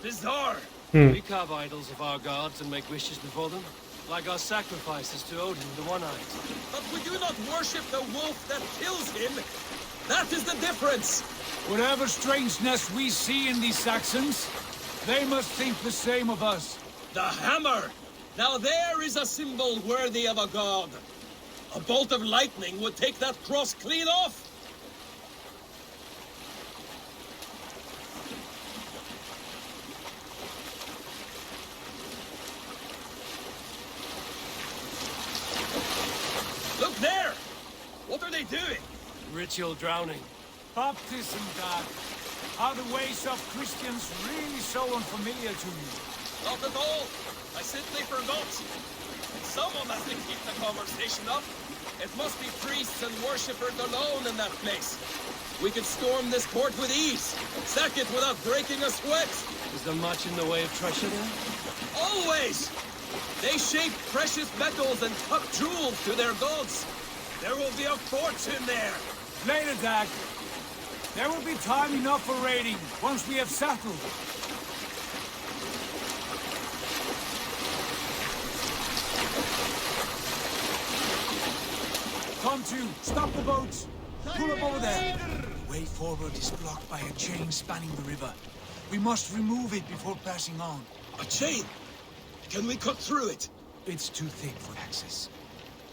Bizarre. We carve idols of our gods and make wishes before them, like our sacrifices to Odin, the One-Eyed. But we do not worship the wolf that kills him. That is the difference. Whatever strangeness we see in these Saxons, they must think the same of us. The hammer! Now there is a symbol worthy of a god. A bolt of lightning would take that cross clean off. Look there! What are they doing? Ritual drowning. Baptism, Dad. Are the ways of Christians really so unfamiliar to you? Not at all. I simply forgot. Someone has to keep the conversation up. It must be priests and worshippers alone in that place. We could storm this port with ease. Sack it without breaking a sweat. Is there much in the way of treasure there? Always! They shape precious metals and cut jewels to their gods. There will be a fortune there. Later, Dag. There will be time enough for raiding once we have settled. Come to, stop the boats. Pull up over there. The way forward is blocked by a chain spanning the river. We must remove it before passing on. A chain? Can we cut through it? It's too thick for access.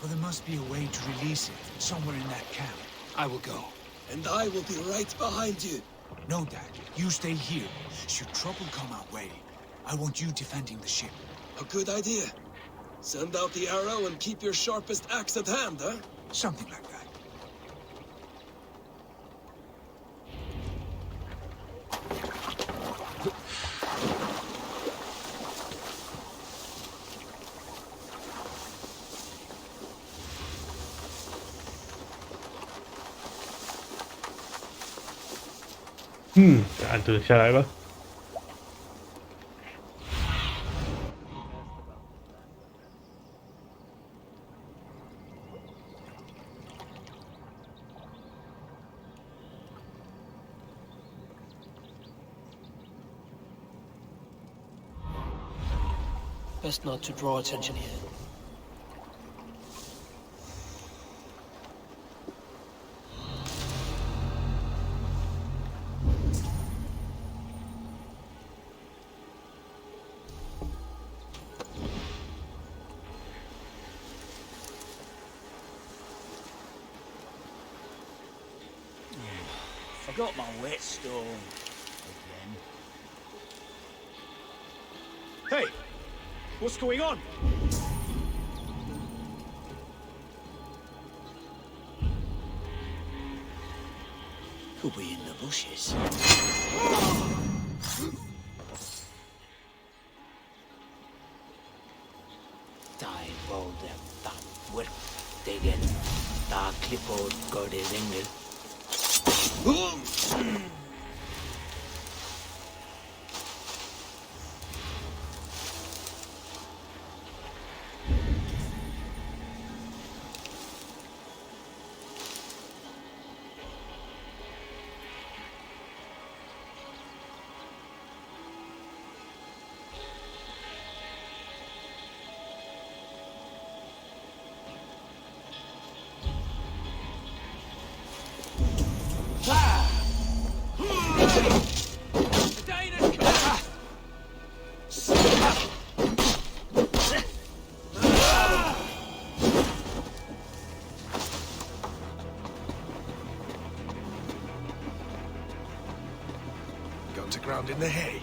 But there must be a way to release it somewhere in that camp. I will go. And I will be right behind you. No, Dad. You stay here. Should trouble come our way, I want you defending the ship. A good idea. Send out the arrow and keep your sharpest axe at hand, huh? Something like that.按着下来吧。Best not to draw attention here. Forgot my whetstone again. Hey! What's going on? Could be in the bushes. Die rolled them that wet digging. Da clipboard got his Engel. Got to ground in the hay.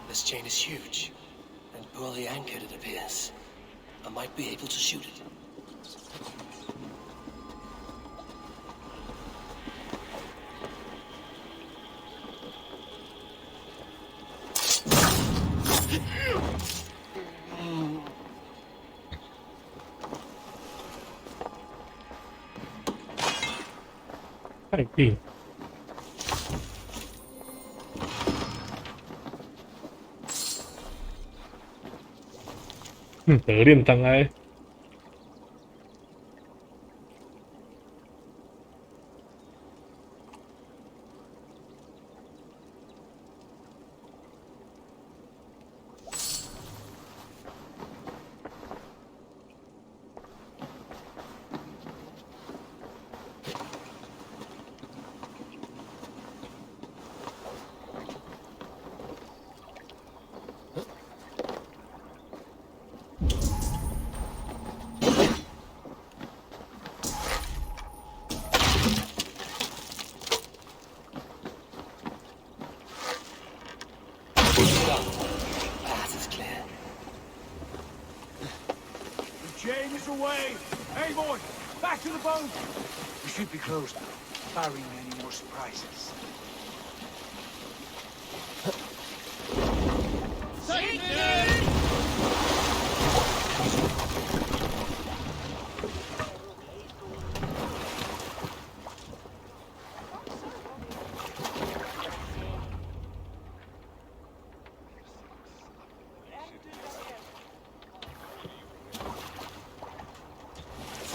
This chain is huge, and poorly anchored it appears. I might be able to shoot it.太硬。得练障碍。Path is clear. The chain is away! Hey, boy! Back to the boat! We should be close now, barring any more surprises.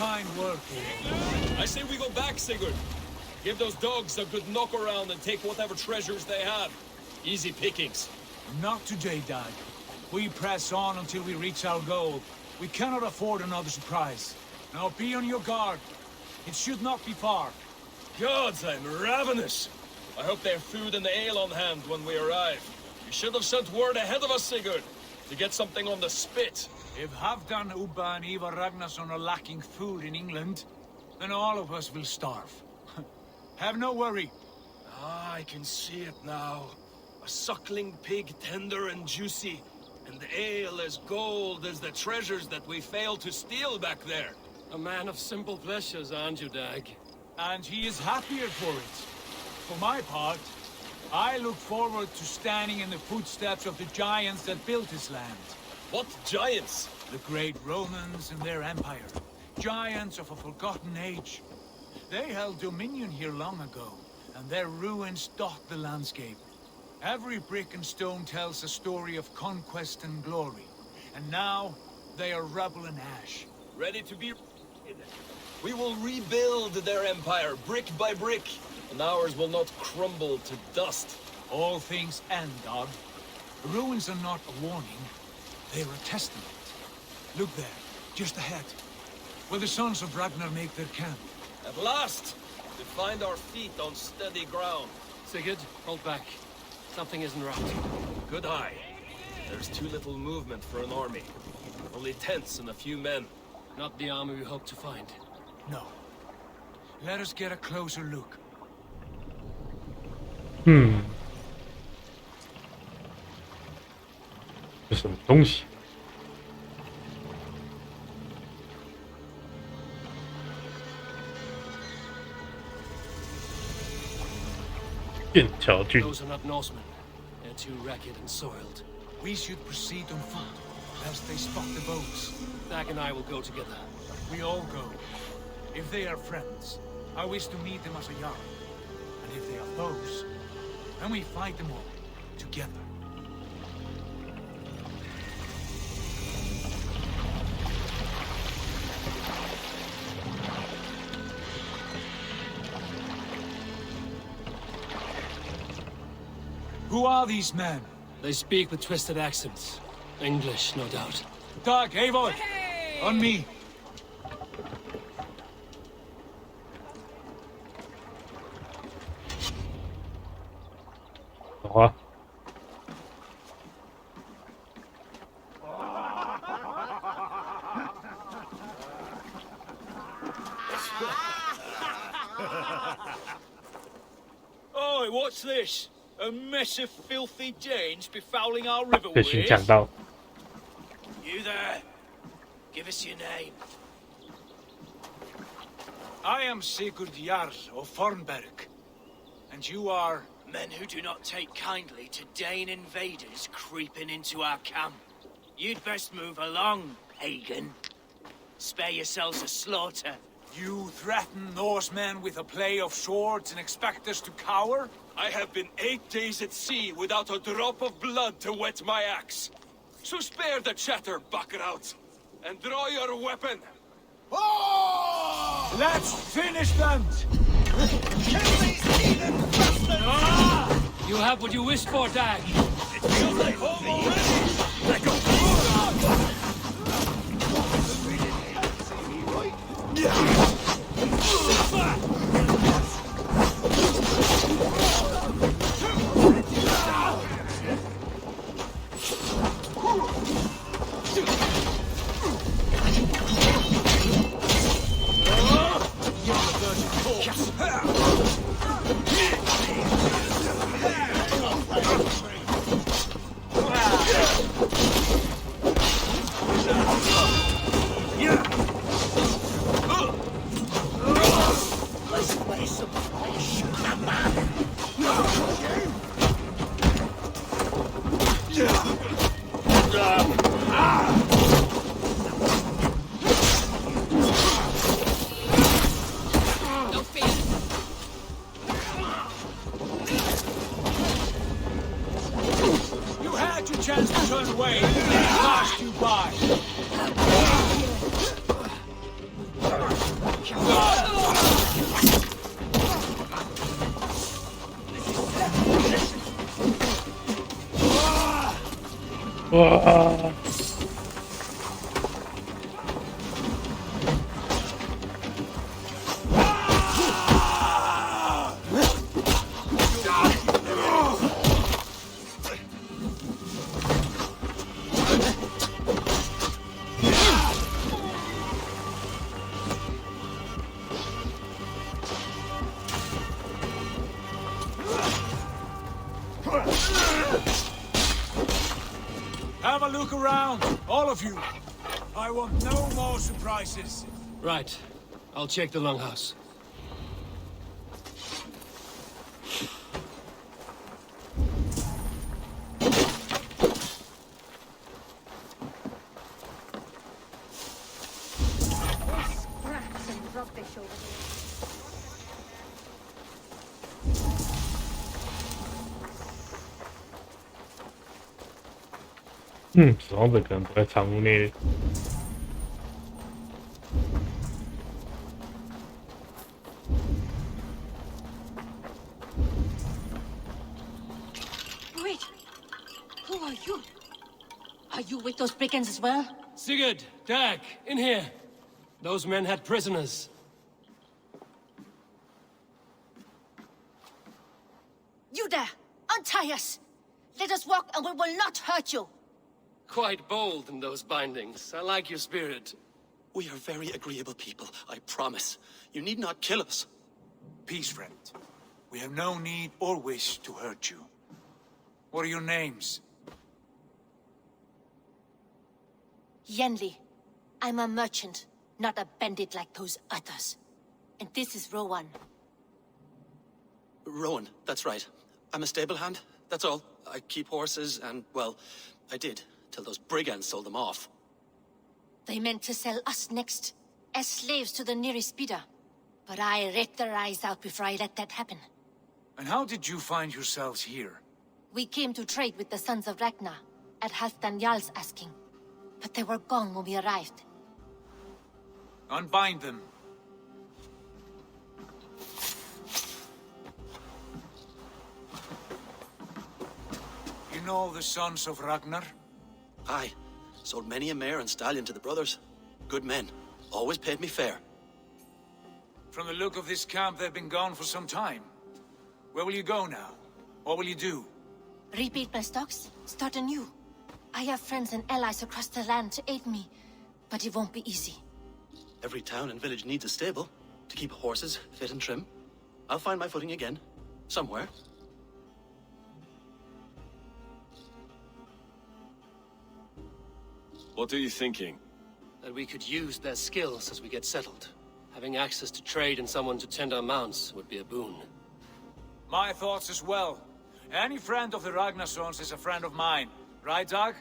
Fine work. I say we go back, Sigurd. Give those dogs a good knock around and take whatever treasures they have. Easy pickings. Not today, Dad. We press on until we reach our goal. We cannot afford another surprise. Now be on your guard. It should not be far. Gods, I'm ravenous. I hope they have food and ale on hand when we arrive. You should have sent word ahead of us, Sigurd. To get something on the spit. If Halfdan, Ubba, and Ivar Ragnarsson are lacking food in England, then all of us will starve. Have no worry. Ah, I can see it now. A suckling pig, tender and juicy. And ale as gold as the treasures that we failed to steal back there. A man of simple pleasures, aren't you, Dag? And he is happier for it. For my part, I look forward to standing in the footsteps of the giants that built this land. What giants? The great Romans and their empire. Giants of a forgotten age. They held dominion here long ago, and their ruins dot the landscape. Every brick and stone tells a story of conquest and glory. And now, they are rubble and ash. Ready to be... We will rebuild their empire, brick by brick, and ours will not crumble to dust. All things end, Dog. The ruins are not a warning, they are a testament. Look there, just ahead, where the sons of Ragnar make their camp. At last! To find our feet on steady ground. Sigurd, hold back. Something isn't right. Good eye. There's too little movement for an army. Only tents and a few men. Not the army we hope to find. No. Let us get a closer look. 这什么东西？剑桥郡。 Those are not Norsemen. They're too ragged and soiled. We should proceed on foot, lest they spot the boats. Dag and I will go together. We all go. If they are friends, I wish to meet them as a jarl. And if they are foes, then we fight them all, together. Who are these men? They speak with twisted accents. English, no doubt. Dag, Eivor! On me! What? Oi, what's this? A mess of filthy Danes befouling our riverways? 被寻抢到。 You there? Give us your name. I am Sigurd Jarl of Fornberg. And you are... Men who do not take kindly to Dane invaders creeping into our camp. You'd best move along, pagan. Spare yourselves a slaughter. You threaten Norsemen with a play of swords and expect us to cower? I have been 8 days at sea without a drop of blood to wet my axe. So spare the chatter, buckerouts, and draw your weapon. Oh! Let's finish them! Kill these heathen bastards! You have what you wished for, Dag. It feels like home already! Let go! You had your chance to turn away, and it passed you by. Wow. around, all of you. I want no more surprises. Right. I'll check the longhouse. Rats and rubbish over there.死亡者可能躲在长屋内。Wait! Who are you? Are you with those brigands as well? Sigurd, Dag, in here. Those men had prisoners. You there! Untie us! Let us walk and we will not hurt you! Quite bold in those bindings. I like your spirit. We are very agreeable people, I promise. You need not kill us. Peace, friend. We have no need or wish to hurt you. What are your names? Yenli. I'm a merchant, not a bandit like those others. And this is Rowan. Rowan, that's right. I'm a stable hand, that's all. I keep horses and, well, I did, till those brigands sold them off. They meant to sell us next, as slaves to the nearest bidder. But I ripped their eyes out before I let that happen. And how did you find yourselves here? We came to trade with the sons of Ragnar, at Halfdan Jarl's asking. But they were gone when we arrived. Unbind them. You know the sons of Ragnar? Aye. Sold many a mare and stallion to the brothers. Good men. Always paid me fair. From the look of this camp, they've been gone for some time. Where will you go now? What will you do? Rebuild my stocks, start anew. I have friends and allies across the land to aid me, but it won't be easy. Every town and village needs a stable to keep horses fit and trim. I'll find my footing again. Somewhere. What are you thinking? That we could use their skills as we get settled. Having access to trade and someone to tend our mounts would be a boon. My thoughts as well. Any friend of the Ragnarsons is a friend of mine. Right, Dag?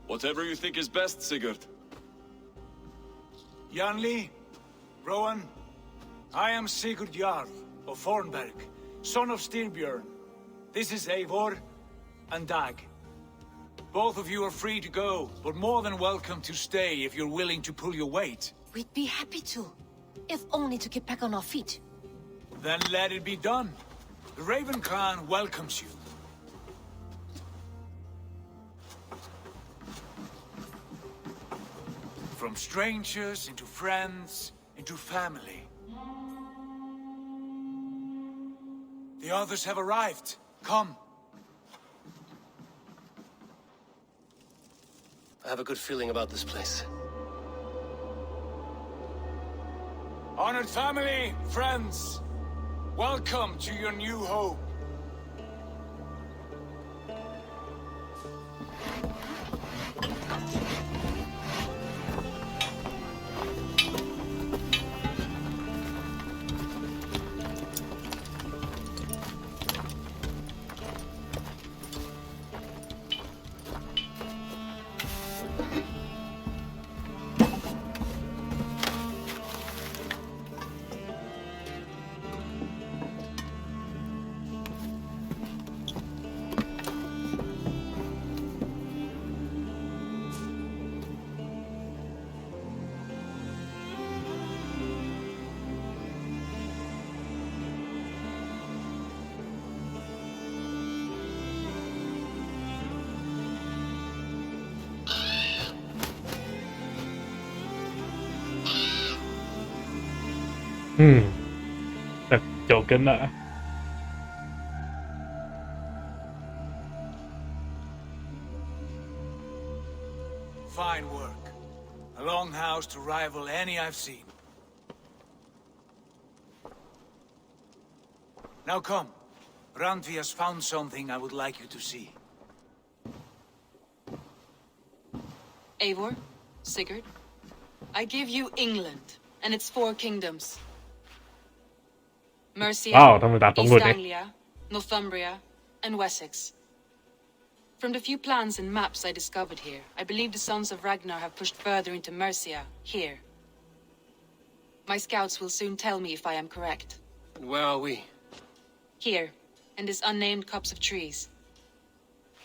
Whatever you think is best, Sigurd. Janli, Rowan, I am Sigurd Jarl of Fornberg, son of Styrbjörn. This is Eivor and Dag. Both of you are free to go, but more than welcome to stay if you're willing to pull your weight. We'd be happy to, if only to get back on our feet. Then let it be done. The Raven Clan welcomes you. From strangers into friends, into family. The others have arrived. Come. I have a good feeling about this place. Honored family, friends, welcome to your new home.那脚跟了。Fine work. A longhouse to rival any I've seen. Now come. Randvi has found something I would like you to see. Eivor, Sigurd, I give you England and its 4 kingdoms. Mercia, 哇，他们打中 East 文的。 Anglia, Northumbria, and Wessex. From the few plans and maps I discovered here, I believe the Sons of Ragnar have pushed further into Mercia, here. My scouts will soon tell me if I am correct. And where are we? Here, in this unnamed copse of trees.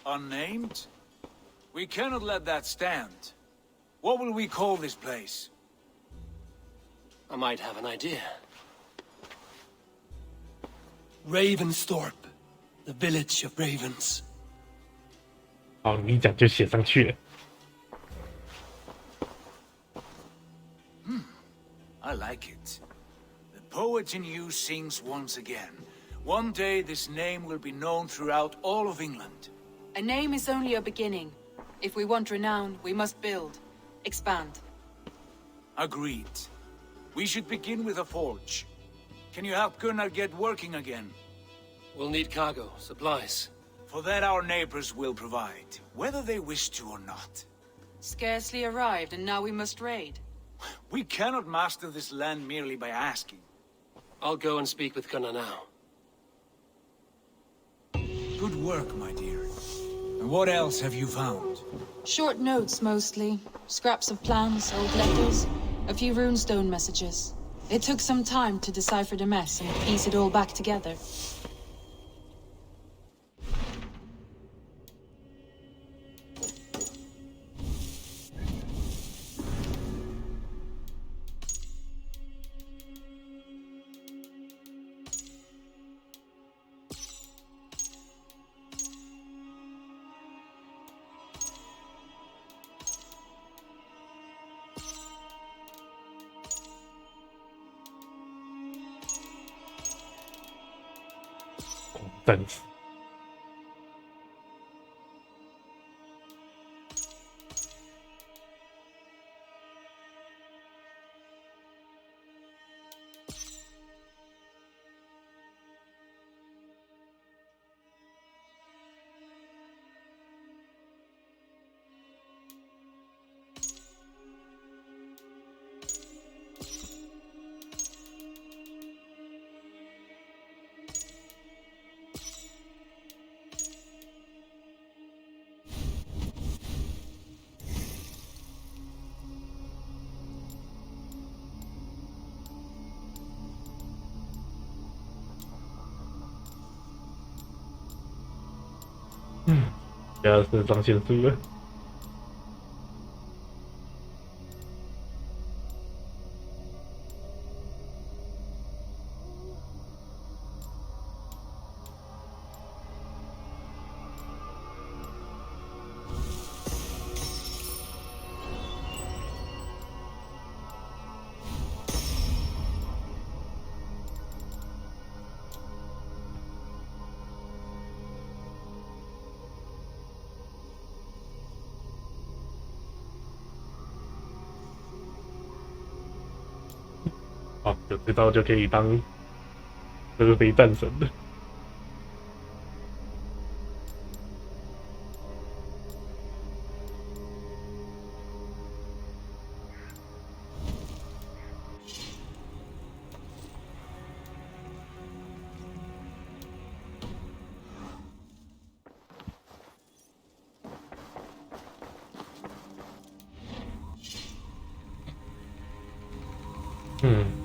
Unnamed? We cannot let that stand. What will we call this place? I might have an idea. Ravensthorpe, the village of ravens. 哦，你讲就写上去了。I like it. The poet in you sings once again. One day this name will be known throughout all of England. A name is only a beginning. If we want renown, we must build, expand. Agreed. We should begin with a forge. Can you help Gunnar get working again? We'll need cargo, supplies. For that our neighbors will provide, whether they wish to or not. Scarcely arrived, and now we must raid. We cannot master this land merely by asking. I'll go and speak with Gunnar now. Good work, my dear. And what else have you found? Short notes, mostly. Scraps of plans, old letters, a few runestone messages. It took some time to decipher the mess and piece it all back together.战士。现在是张线书了。哦，有这招就可以当合肥战神了。嗯。